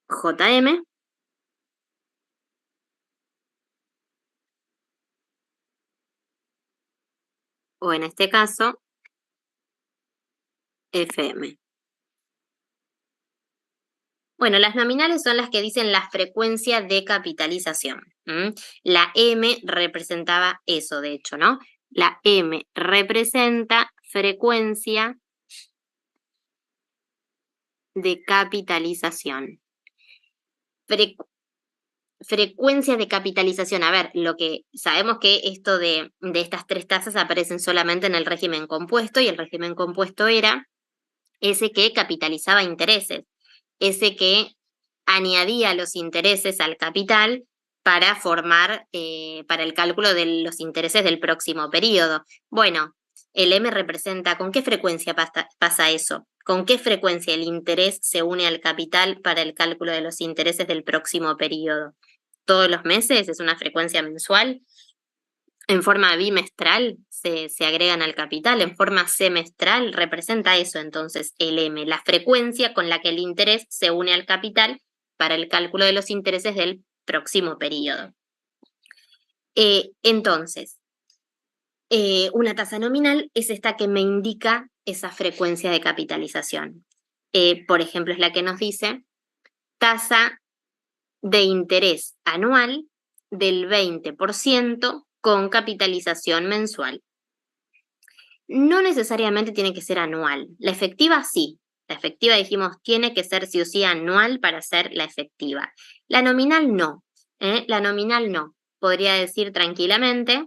A: JM o en este caso FM. Bueno, las nominales son las que dicen la frecuencia de capitalización. La M representaba eso, de hecho, ¿no? La M representa frecuencia de capitalización. Frecuencia de capitalización. A ver, lo que sabemos que esto de estas tres tasas aparecen solamente en el régimen compuesto y el régimen compuesto era ese que capitalizaba intereses, ese que añadía los intereses al capital para formar, para el cálculo de los intereses del próximo periodo. Bueno, el M representa con qué frecuencia pasa eso, con qué frecuencia el interés se une al capital para el cálculo de los intereses del próximo periodo. ¿Todos los meses? ¿Es una frecuencia mensual? En forma bimestral se agregan al capital, en forma semestral representa eso entonces el M, la frecuencia con la que el interés se une al capital para el cálculo de los intereses del próximo periodo. Entonces, una tasa nominal es esta que me indica esa frecuencia de capitalización. Por ejemplo, es la que nos dice tasa de interés anual del 20% con capitalización mensual. No necesariamente tiene que ser anual. La efectiva sí. La efectiva dijimos tiene que ser sí o sí anual para ser la efectiva. La nominal no. La nominal no. Podría decir tranquilamente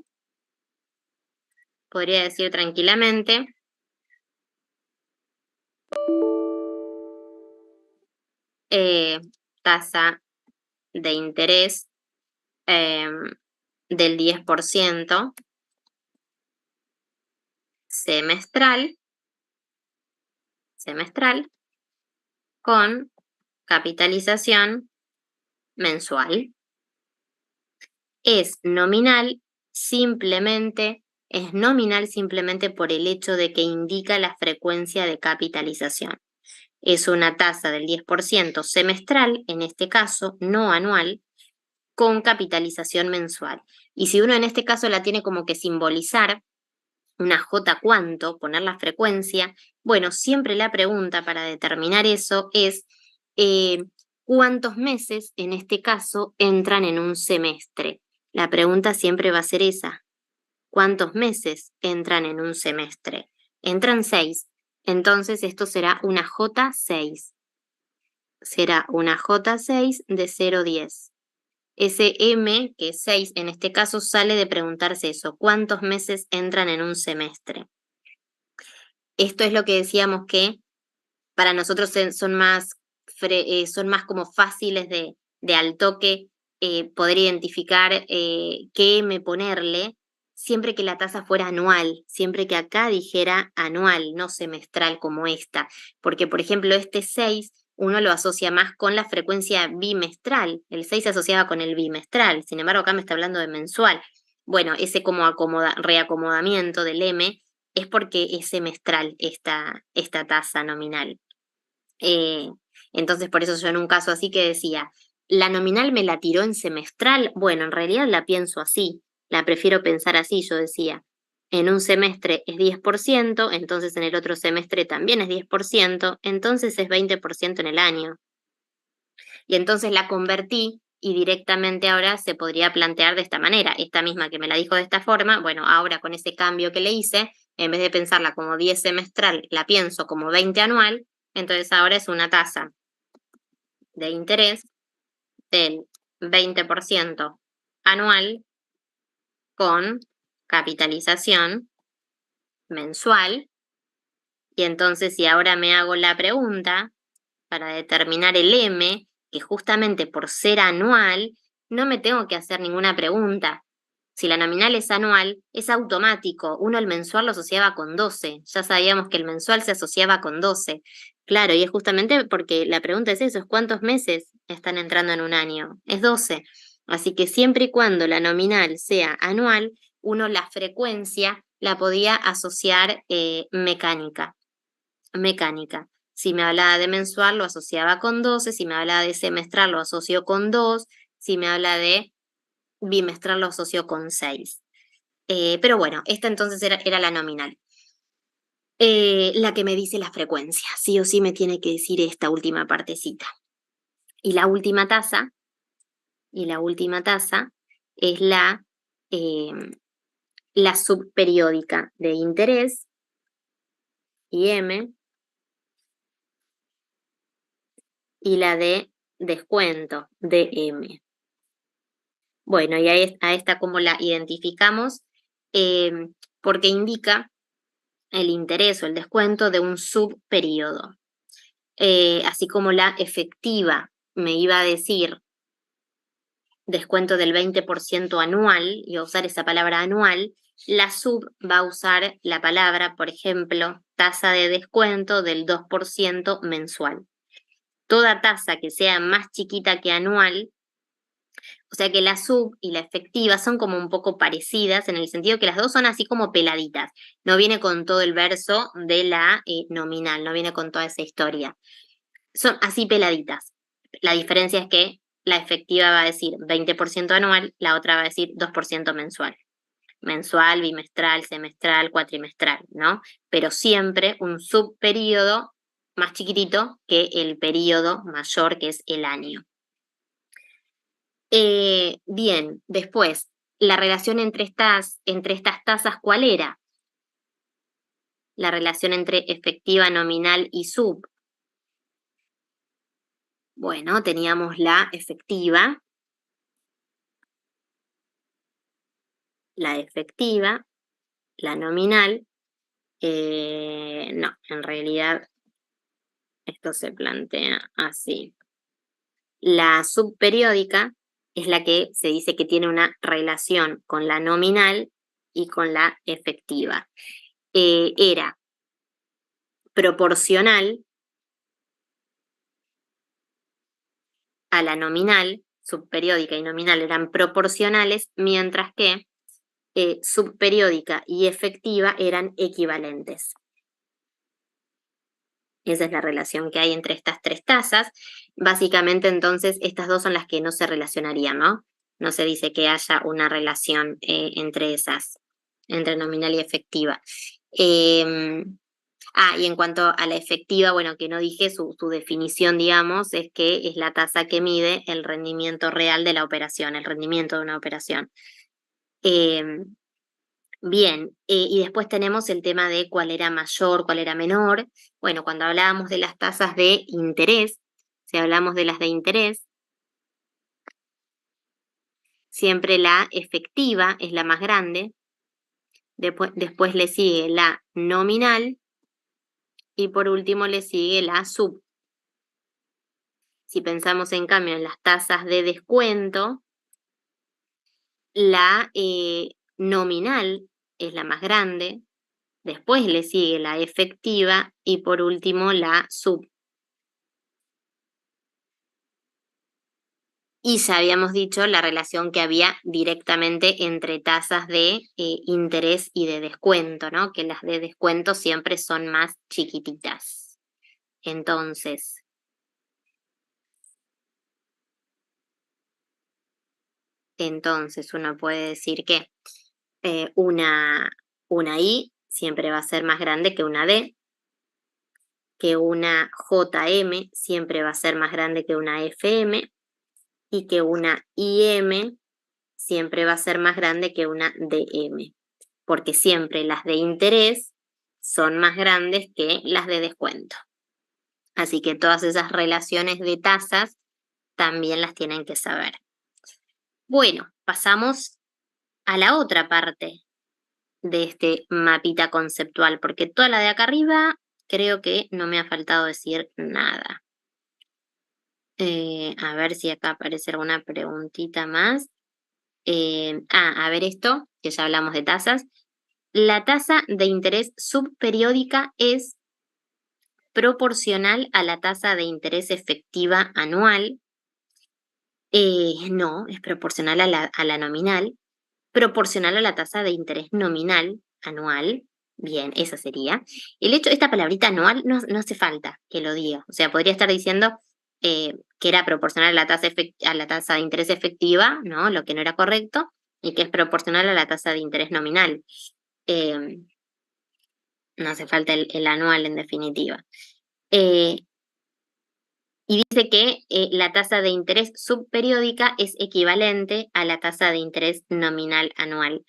A: tasa de interés del 10% semestral con capitalización mensual. Es nominal simplemente por el hecho de que indica la frecuencia de capitalización. Es una tasa del 10% semestral, en este caso, no anual, con capitalización mensual. Y si uno en este caso la tiene como que simbolizar, una J cuánto, poner la frecuencia, bueno, siempre la pregunta para determinar eso es ¿cuántos meses en este caso entran en un semestre? La pregunta siempre va a ser esa. ¿Cuántos meses entran en un semestre? Entran 6. Entonces esto será una J6. Será una J6 de 0,10. Ese M, que es 6 en este caso, sale de preguntarse eso. ¿Cuántos meses entran en un semestre? Esto es lo que decíamos que para nosotros son más como fáciles de al toque poder identificar qué M ponerle, siempre que la tasa fuera anual, siempre que acá dijera anual, no semestral como esta. Porque, por ejemplo, este 6 uno lo asocia más con la frecuencia bimestral. El 6 se asociaba con el bimestral, sin embargo acá me está hablando de mensual. Bueno, ese como reacomodamiento del M es porque es semestral esta tasa nominal. Entonces, por eso yo en un caso así que decía, la nominal me la tiró en semestral. Bueno, en realidad la pienso así, la prefiero pensar así, yo decía. En un semestre es 10%, entonces en el otro semestre también es 10%, entonces es 20% en el año. Y entonces la convertí y directamente ahora se podría plantear de esta manera. Esta misma que me la dijo de esta forma, bueno, ahora con ese cambio que le hice, en vez de pensarla como 10 semestral, la pienso como 20 anual, entonces ahora es una tasa de interés del 20% anual con capitalización mensual. Y entonces si ahora me hago la pregunta para determinar el M, que justamente por ser anual, no me tengo que hacer ninguna pregunta. Si la nominal es anual, es automático. Uno el mensual lo asociaba con 12. Ya sabíamos que el mensual se asociaba con 12. Claro, y es justamente porque la pregunta es eso, es cuántos meses están entrando en un año. Es 12. Así que siempre y cuando la nominal sea anual, uno la frecuencia la podía asociar mecánica. Si me hablaba de mensual, lo asociaba con 12. Si me hablaba de semestral, lo asocio con 2. Si me habla de bimestral, lo asocio con 6. Pero bueno, esta entonces era la nominal. La que me dice la frecuencia. Sí o sí me tiene que decir esta última partecita. Y la última tasa, es eh, la subperiódica de interés, IM, y la de descuento, DM. Bueno, y a esta cómo la identificamos, Eh, porque indica el interés o el descuento de un subperíodo. Así como la efectiva me iba a decir descuento del 20% anual, y a usar esa palabra anual, la sub va a usar la palabra, por ejemplo, tasa de descuento del 2% mensual. Toda tasa que sea más chiquita que anual, o sea que la sub y la efectiva son como un poco parecidas en el sentido que las dos son así como peladitas. No viene con todo el verso de la nominal, no viene con toda esa historia. Son así peladitas. La diferencia es que la efectiva va a decir 20% anual, la otra va a decir 2% mensual. Mensual, bimestral, semestral, cuatrimestral, ¿no? Pero siempre un subperíodo más chiquitito que el periodo mayor, que es el año. Bien, después, la relación entre estas tasas, ¿cuál era? La relación entre efectiva, nominal y sub. Bueno, teníamos la efectiva, la nominal. No, en realidad esto se plantea así. La subperiódica es la que se dice que tiene una relación con la nominal y con la efectiva. Era proporcional a la nominal, subperiódica y nominal eran proporcionales, mientras que subperiódica y efectiva eran equivalentes. Esa es la relación que hay entre estas tres tasas. Básicamente, entonces, estas dos son las que no se relacionarían, ¿no? No se dice que haya una relación entre esas, entre nominal y efectiva. Y en cuanto a la efectiva, bueno, que no dije, su definición, digamos, es que es la tasa que mide el rendimiento real de la operación, el rendimiento de una operación. Bien, y después tenemos el tema de cuál era mayor, cuál era menor. Bueno, cuando hablábamos de las tasas de interés, si hablamos de las de interés, siempre la efectiva es la más grande, después le sigue la nominal y por último le sigue la sub. Si pensamos en cambio en las tasas de descuento, la nominal es la más grande, después le sigue la efectiva y por último la sub. Y ya habíamos dicho la relación que había directamente entre tasas de interés y de descuento, ¿no? Que las de descuento siempre son más chiquititas. Entonces, entonces uno puede decir que una I siempre va a ser más grande que una D, que una JM siempre va a ser más grande que una FM y que una IM siempre va a ser más grande que una DM, porque siempre las de interés son más grandes que las de descuento. Así que todas esas relaciones de tasas también las tienen que saber. Bueno, pasamos a la otra parte de este mapita conceptual, porque toda la de acá arriba creo que no me ha faltado decir nada. A ver si acá aparece alguna preguntita más. A ver esto, que ya hablamos de tasas. La tasa de interés subperiódica es proporcional a la tasa de interés efectiva anual. No, es proporcional a la nominal. Proporcional a la tasa de interés nominal anual. Bien, esa sería. El hecho, esta palabrita anual no hace falta que lo diga. O sea, podría estar diciendo que era proporcional a la tasa de interés efectiva, ¿no? Lo que no era correcto, y que es proporcional a la tasa de interés nominal. No hace falta el anual en definitiva. Y dice que la tasa de interés subperiódica es equivalente a la tasa de interés nominal anual.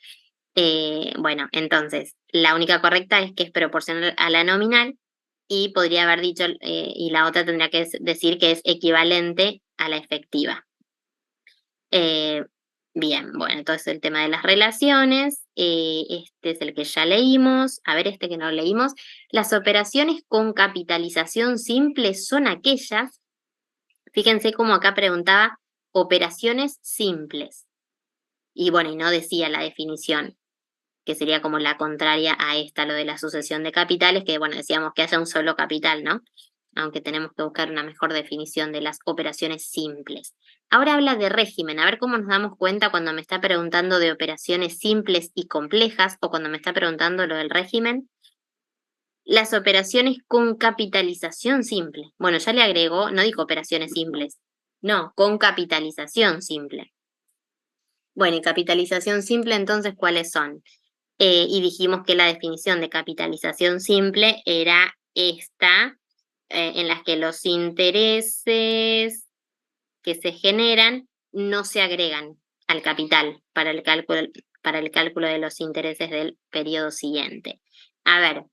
A: Bueno, entonces, la única correcta es que es proporcional a la nominal y podría haber dicho, y la otra tendría que decir que es equivalente a la efectiva. Bien, bueno, entonces el tema de las relaciones, este es el que ya leímos. A ver, este que no leímos. Las operaciones con capitalización simple son aquellas, fíjense cómo acá preguntaba, operaciones simples. Y bueno, y no decía la definición, que sería como la contraria a esta, lo de la sucesión de capitales, que bueno, decíamos que haya un solo capital, ¿no? Aunque tenemos que buscar una mejor definición de las operaciones simples. Ahora habla de régimen, a ver cómo nos damos cuenta cuando me está preguntando de operaciones simples y complejas o cuando me está preguntando lo del régimen. Las operaciones con capitalización simple. Bueno, ya le agregó, no dijo operaciones simples, no, con capitalización simple. Bueno, y capitalización simple, entonces, ¿cuáles son? Y dijimos que la definición de capitalización simple era esta, en las que los intereses que se generan no se agregan al capital para el cálculo de los intereses del periodo siguiente. A ver,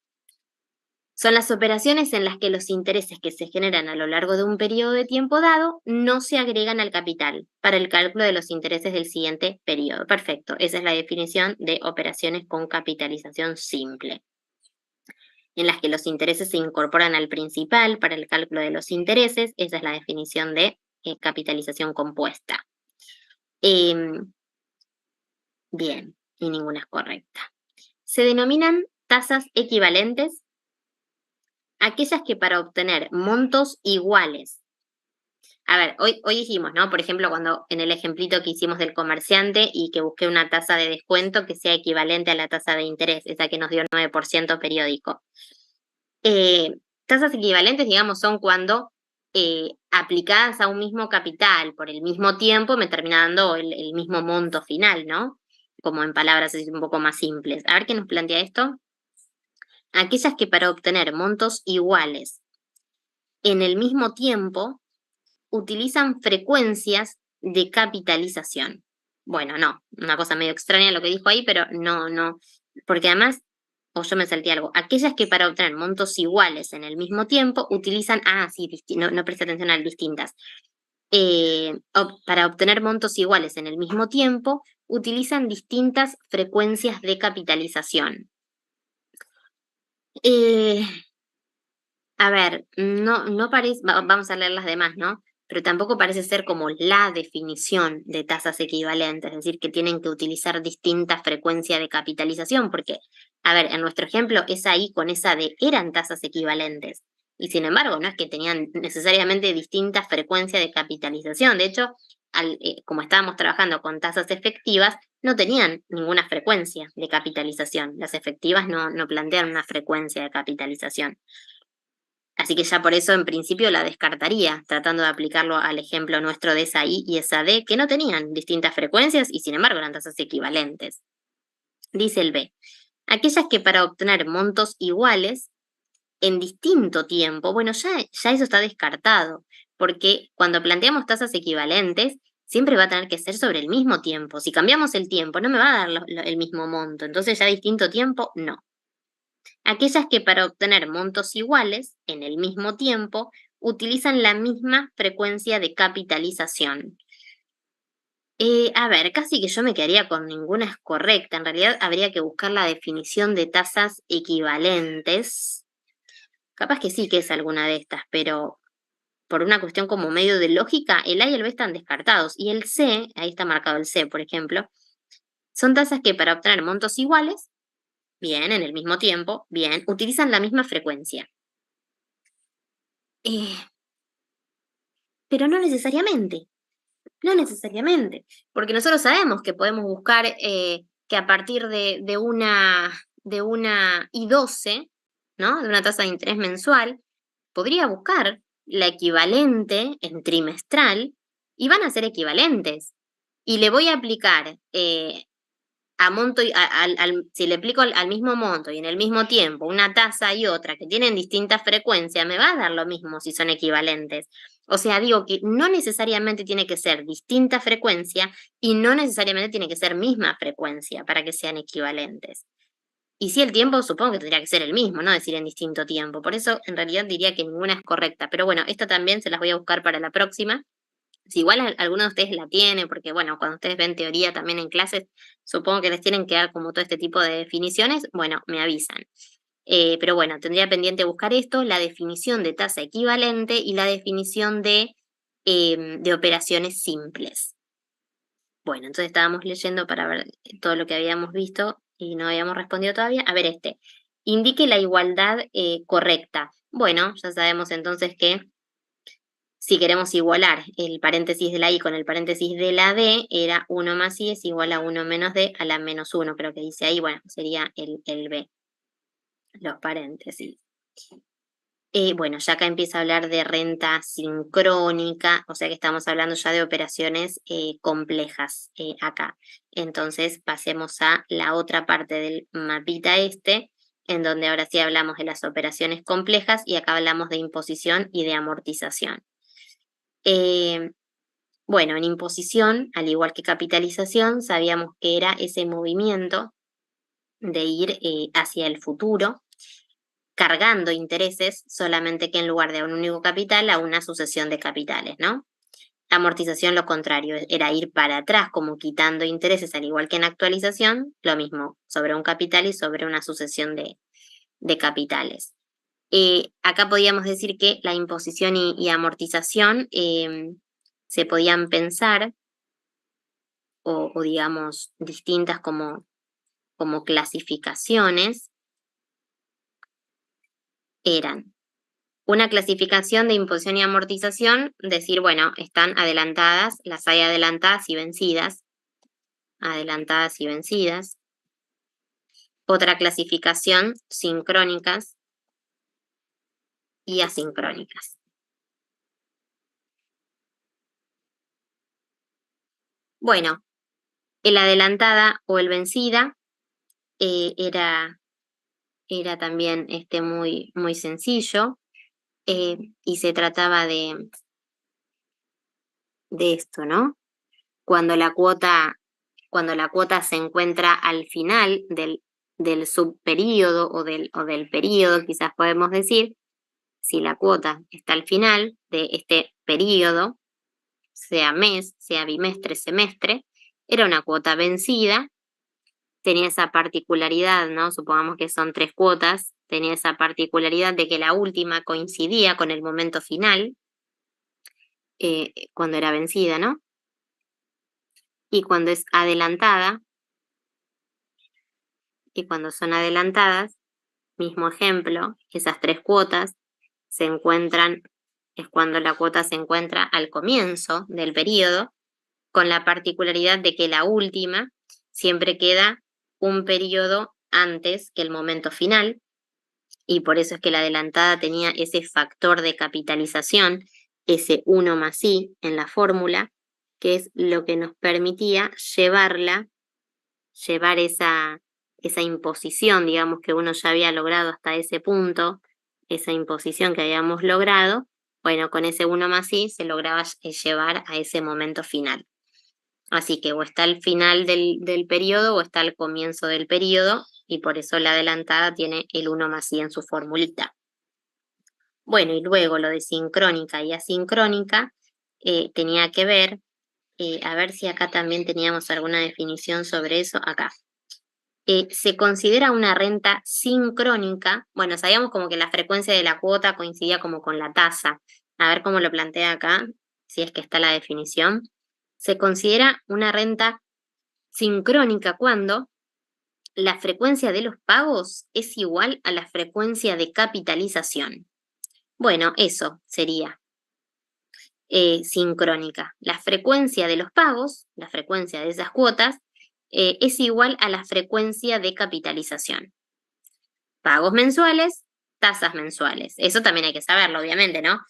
A: son las operaciones en las que los intereses que se generan a lo largo de un periodo de tiempo dado no se agregan al capital para el cálculo de los intereses del siguiente periodo. Perfecto, esa es la definición de operaciones con capitalización simple, en las que los intereses se incorporan al principal para el cálculo de los intereses. Esa es la definición de capitalización compuesta. Bien, y ninguna es correcta. Se denominan tasas equivalentes aquellas que para obtener montos iguales. A ver, hoy dijimos, ¿no? Por ejemplo, cuando en el ejemplito que hicimos del comerciante y que busqué una tasa de descuento que sea equivalente a la tasa de interés, esa que nos dio el 9% periódico. Tasas equivalentes, digamos, son cuando aplicadas a un mismo capital por el mismo tiempo me termina dando el mismo monto final, ¿no? Como en palabras así un poco más simples. A ver qué nos plantea esto. Aquellas que para obtener montos iguales en el mismo tiempo utilizan frecuencias de capitalización. Bueno, no, una cosa medio extraña lo que dijo ahí, pero no, porque además, o yo me salté algo, aquellas que para obtener montos iguales en el mismo tiempo utilizan, sí, no presté atención al distintas. Para obtener montos iguales en el mismo tiempo, utilizan distintas frecuencias de capitalización. A ver, no parece, vamos a leer las demás, ¿no? Pero tampoco parece ser como la definición de tasas equivalentes, es decir, que tienen que utilizar distintas frecuencias de capitalización, porque, a ver, en nuestro ejemplo, esa I con esa D eran tasas equivalentes, y sin embargo, no es que tenían necesariamente distintas frecuencias de capitalización, de hecho, como estábamos trabajando con tasas efectivas, no tenían ninguna frecuencia de capitalización, las efectivas no plantean una frecuencia de capitalización. Así que ya por eso en principio la descartaría, tratando de aplicarlo al ejemplo nuestro de esa I y esa D, que no tenían distintas frecuencias y sin embargo eran tasas equivalentes. Dice el B, aquellas que para obtener montos iguales en distinto tiempo, bueno, ya eso está descartado, porque cuando planteamos tasas equivalentes, siempre va a tener que ser sobre el mismo tiempo. Si cambiamos el tiempo, no me va a dar el mismo monto, entonces ya distinto tiempo, no. Aquellas que para obtener montos iguales en el mismo tiempo utilizan la misma frecuencia de capitalización. A ver, casi que yo me quedaría con ninguna es correcta. En realidad habría que buscar la definición de tasas equivalentes. Capaz que sí que es alguna de estas, pero por una cuestión como medio de lógica, el A y el B están descartados. Y el C, ahí está marcado el C, por ejemplo, son tasas que para obtener montos iguales, bien, en el mismo tiempo, bien, utilizan la misma frecuencia. Eh, pero no necesariamente, no necesariamente, porque nosotros sabemos que podemos buscar que a partir de una I12, ¿no? De una tasa de interés mensual, podría buscar la equivalente en trimestral y van a ser equivalentes. Y le voy a aplicar a monto, si le aplico al mismo monto y en el mismo tiempo una tasa y otra que tienen distintas frecuencias, me va a dar lo mismo si son equivalentes. O sea, digo que no necesariamente tiene que ser distinta frecuencia y no necesariamente tiene que ser misma frecuencia para que sean equivalentes. Y si el tiempo, supongo que tendría que ser el mismo, no decir en distinto tiempo. Por eso, en realidad diría que ninguna es correcta. Pero bueno, esta también se las voy a buscar para la próxima. Si igual alguno de ustedes la tiene, porque bueno, cuando ustedes ven teoría también en clases, supongo que les tienen que dar como todo este tipo de definiciones, bueno, me avisan. Pero bueno, tendría pendiente buscar esto, la definición de tasa equivalente y la definición de operaciones simples. Bueno, entonces estábamos leyendo para ver todo lo que habíamos visto y no habíamos respondido todavía. A ver este. Indique la igualdad correcta. Bueno, ya sabemos entonces que si queremos igualar el paréntesis de la I con el paréntesis de la D, era 1 más I es igual a 1 menos D a la menos 1, creo que dice ahí, bueno, sería el B, los paréntesis. Bueno, ya acá empieza a hablar de renta sincrónica, o sea que estamos hablando ya de operaciones complejas acá. Entonces pasemos a la otra parte del mapita este, en donde ahora sí hablamos de las operaciones complejas y acá hablamos de imposición y de amortización. Bueno, en imposición, al igual que capitalización, sabíamos que era ese movimiento de ir hacia el futuro cargando intereses, solamente que en lugar de un único capital, a una sucesión de capitales, ¿no? Amortización, lo contrario, era ir para atrás, como quitando intereses, al igual que en actualización, lo mismo, sobre un capital y sobre una sucesión de capitales. Acá podíamos decir que la imposición y amortización se podían pensar, o digamos, distintas como clasificaciones, eran una clasificación de imposición y amortización, decir, bueno, están adelantadas, las hay adelantadas y vencidas. Adelantadas y vencidas. Otra clasificación, sincrónicas y asincrónicas. Bueno, el adelantada o el vencida era también muy, muy sencillo y se trataba de esto, ¿no? Cuando la cuota se encuentra al final del subperíodo o del período, quizás podemos decir, si la cuota está al final de este período, sea mes, sea bimestre, semestre, era una cuota vencida, tenía esa particularidad, ¿no? Supongamos que son 3 cuotas, tenía esa particularidad de que la última coincidía con el momento final, cuando era vencida, ¿no? Y cuando es adelantada, y cuando son adelantadas, mismo ejemplo, esas 3 cuotas se encuentran, es cuando la cuota se encuentra al comienzo del periodo, con la particularidad de que la última siempre queda un periodo antes que el momento final. y por eso es que la adelantada tenía ese factor de capitalización, ese 1 más I en la fórmula, que es lo que nos permitía llevar esa imposición, digamos, que uno ya había logrado hasta ese punto, esa imposición que habíamos logrado, bueno, con ese 1 más I se lograba llevar a ese momento final. Así que o está al final del periodo o está al comienzo del periodo, y por eso la adelantada tiene el 1 más I en su formulita. Bueno, y luego lo de sincrónica y asincrónica tenía que ver, a ver si acá también teníamos alguna definición sobre eso, acá. Se considera una renta sincrónica, bueno, sabíamos como que la frecuencia de la cuota coincidía como con la tasa, a ver cómo lo plantea acá, si es que está la definición. Se considera una renta sincrónica cuando la frecuencia de los pagos es igual a la frecuencia de capitalización. Bueno, eso sería sincrónica. La frecuencia de los pagos, la frecuencia de esas cuotas, es igual a la frecuencia de capitalización. Pagos mensuales, tasas mensuales. Eso también hay que saberlo, obviamente, ¿no?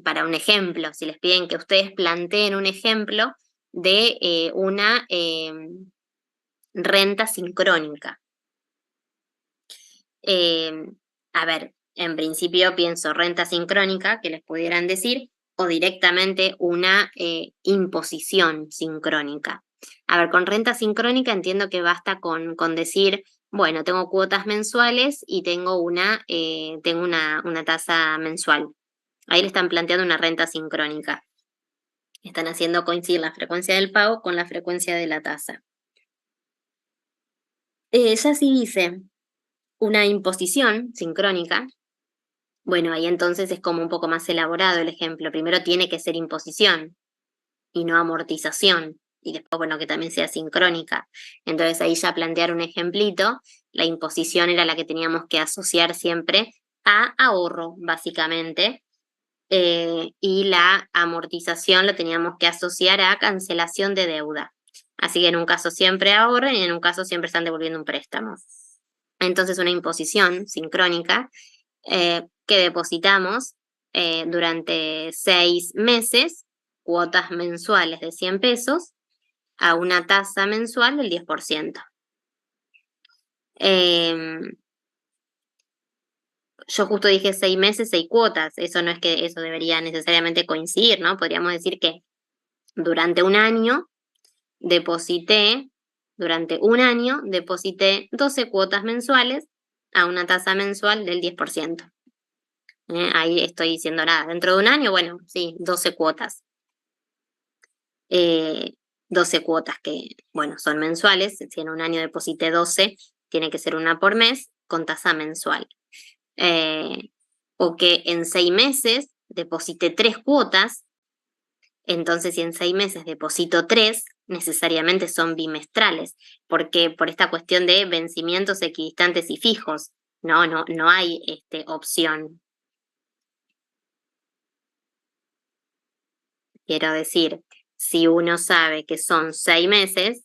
A: Para un ejemplo, si les piden que ustedes planteen un ejemplo de una renta sincrónica. A ver, en principio pienso renta sincrónica, que les pudieran decir, o directamente una imposición sincrónica. A ver, con renta sincrónica entiendo que basta con decir, bueno, tengo cuotas mensuales y tengo una tasa mensual. Ahí le están planteando una renta sincrónica. Están haciendo coincidir la frecuencia del pago con la frecuencia de la tasa. Ya sí dice una imposición sincrónica, bueno, ahí entonces es como un poco más elaborado el ejemplo. Primero tiene que ser imposición y no amortización. Y después, bueno, que también sea sincrónica. Entonces ahí ya plantear un ejemplito. La imposición era la que teníamos que asociar siempre a ahorro, básicamente. Y la amortización lo teníamos que asociar a cancelación de deuda. Así que en un caso siempre ahorran y en un caso siempre están devolviendo un préstamo. Entonces una imposición sincrónica que depositamos durante 6 meses, cuotas mensuales de 100 pesos, a una tasa mensual del 10%. Yo justo dije 6 meses, 6 cuotas. Eso no es que eso debería necesariamente coincidir, ¿no? Podríamos decir que durante un año deposité 12 cuotas mensuales a una tasa mensual del 10%. Ahí estoy diciendo nada. Dentro de un año, bueno, sí, 12 cuotas. 12 cuotas que, bueno, son mensuales. Si en un año deposité 12, tiene que ser una por mes con tasa mensual. O que en 6 meses deposité 3 cuotas, entonces si en 6 meses deposito 3, necesariamente son bimestrales, porque por esta cuestión de vencimientos equidistantes y fijos, no hay opción. Quiero decir, si uno sabe que son 6 meses,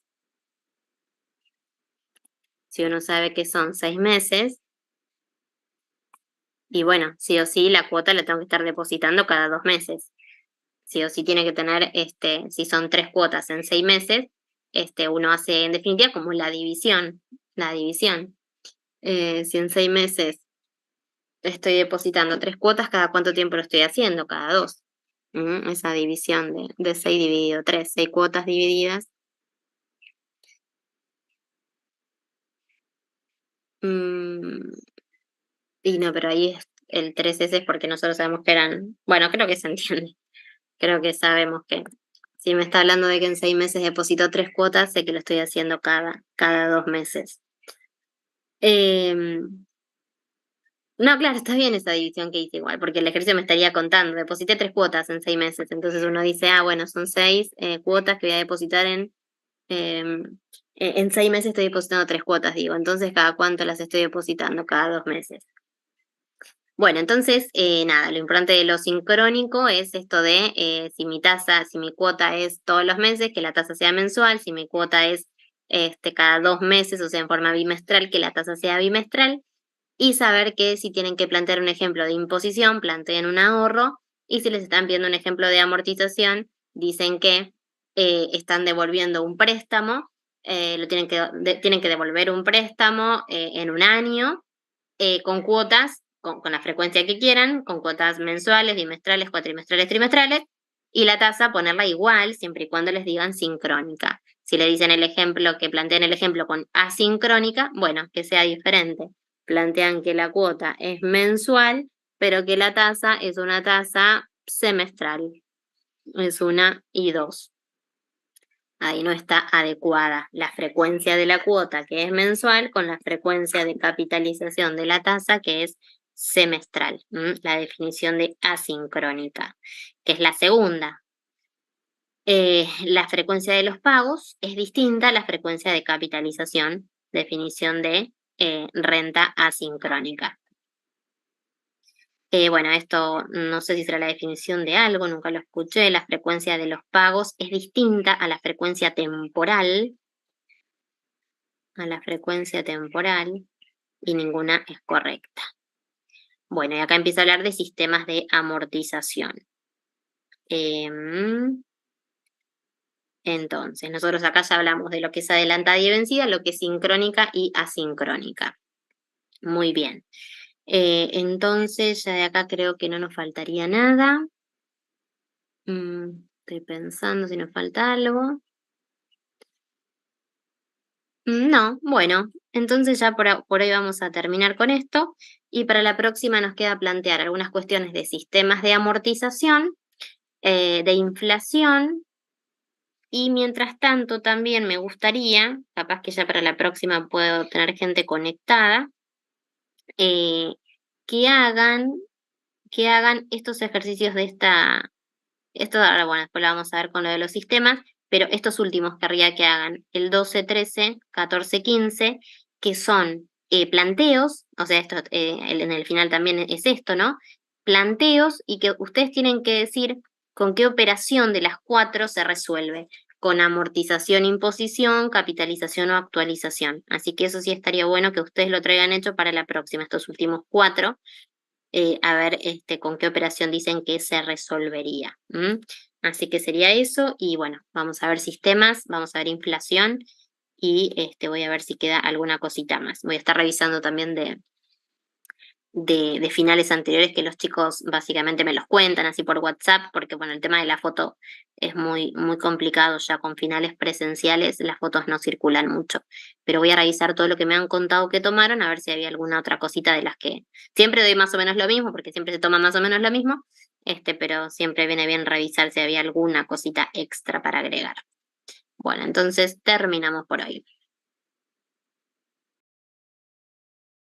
A: y bueno, sí o sí la cuota la tengo que estar depositando cada 2 meses. Sí o sí tiene que tener, si son 3 cuotas en 6 meses, uno hace en definitiva como la división. Si en 6 meses estoy depositando 3 cuotas, ¿cada cuánto tiempo lo estoy haciendo? Cada 2. Esa división de 6 dividido 3, 6 cuotas divididas. Y no, pero ahí es el 3S es porque nosotros sabemos que eran, bueno, creo que se entiende. Creo que sabemos que si me está hablando de que en 6 meses deposito 3 cuotas, sé que lo estoy haciendo cada 2 meses. No, claro, está bien esa división que hice igual, porque el ejercicio me estaría contando, deposité 3 cuotas en 6 meses, entonces uno dice, bueno, son 6 cuotas que voy a depositar en 6 meses estoy depositando 3 cuotas, digo, entonces ¿cada cuánto las estoy depositando? Cada 2 meses. Bueno, entonces, nada, lo importante de lo sincrónico es esto de si mi cuota es todos los meses, que la tasa sea mensual, si mi cuota es cada 2 meses, o sea, en forma bimestral, que la tasa sea bimestral. y saber que si tienen que plantear un ejemplo de imposición, planteen un ahorro, y si les están pidiendo un ejemplo de amortización, dicen que están devolviendo un préstamo, tienen que devolver un préstamo en un año con cuotas, con la frecuencia que quieran, con cuotas mensuales, bimestrales, cuatrimestrales, trimestrales, y la tasa ponerla igual, siempre y cuando les digan sincrónica. Si le dicen el ejemplo, que planteen el ejemplo con asincrónica, bueno, que sea diferente. Plantean que la cuota es mensual, pero que la tasa es una tasa semestral. Es 1 y 2. Ahí no está adecuada la frecuencia de la cuota, que es mensual, con la frecuencia de capitalización de la tasa, que es semestral. La definición de asincrónica, que es la segunda. La frecuencia de los pagos es distinta a la frecuencia de capitalización, definición de renta asincrónica. Bueno, esto no sé si será la definición de algo, nunca lo escuché. La frecuencia de los pagos es distinta a la frecuencia temporal, y ninguna es correcta. Bueno, y acá empieza a hablar de sistemas de amortización. Entonces, nosotros acá ya hablamos de lo que es adelantada y vencida, lo que es sincrónica y asincrónica. Muy bien. Entonces, ya de acá creo que no nos faltaría nada. Estoy pensando si nos falta algo. No, bueno, entonces ya por hoy vamos a terminar con esto y para la próxima nos queda plantear algunas cuestiones de sistemas de amortización, de inflación y mientras tanto también me gustaría, capaz que ya para la próxima puedo tener gente conectada, eh, que hagan, que hagan estos ejercicios de esto ahora bueno, después lo vamos a ver con lo de los sistemas, pero estos últimos querría que hagan el 12, 13, 14, 15, que son planteos, o sea, esto en el final también es esto, ¿no? Planteos y que ustedes tienen que decir con qué operación de las 4 se resuelve, con amortización, imposición, capitalización o actualización. Así que eso sí estaría bueno que ustedes lo traigan hecho para la próxima, estos últimos 4 a ver con qué operación dicen que se resolvería. Así que sería eso y bueno, vamos a ver sistemas, vamos a ver inflación y voy a ver si queda alguna cosita más. Voy a estar revisando también de finales anteriores que los chicos básicamente me los cuentan así por WhatsApp, porque bueno, el tema de la foto es muy, muy complicado ya con finales presenciales, las fotos no circulan mucho, pero voy a revisar todo lo que me han contado que tomaron, a ver si había alguna otra cosita de las que siempre doy más o menos lo mismo, porque siempre se toma más o menos lo mismo, pero siempre viene bien revisar si había alguna cosita extra para agregar. Bueno, entonces terminamos por hoy.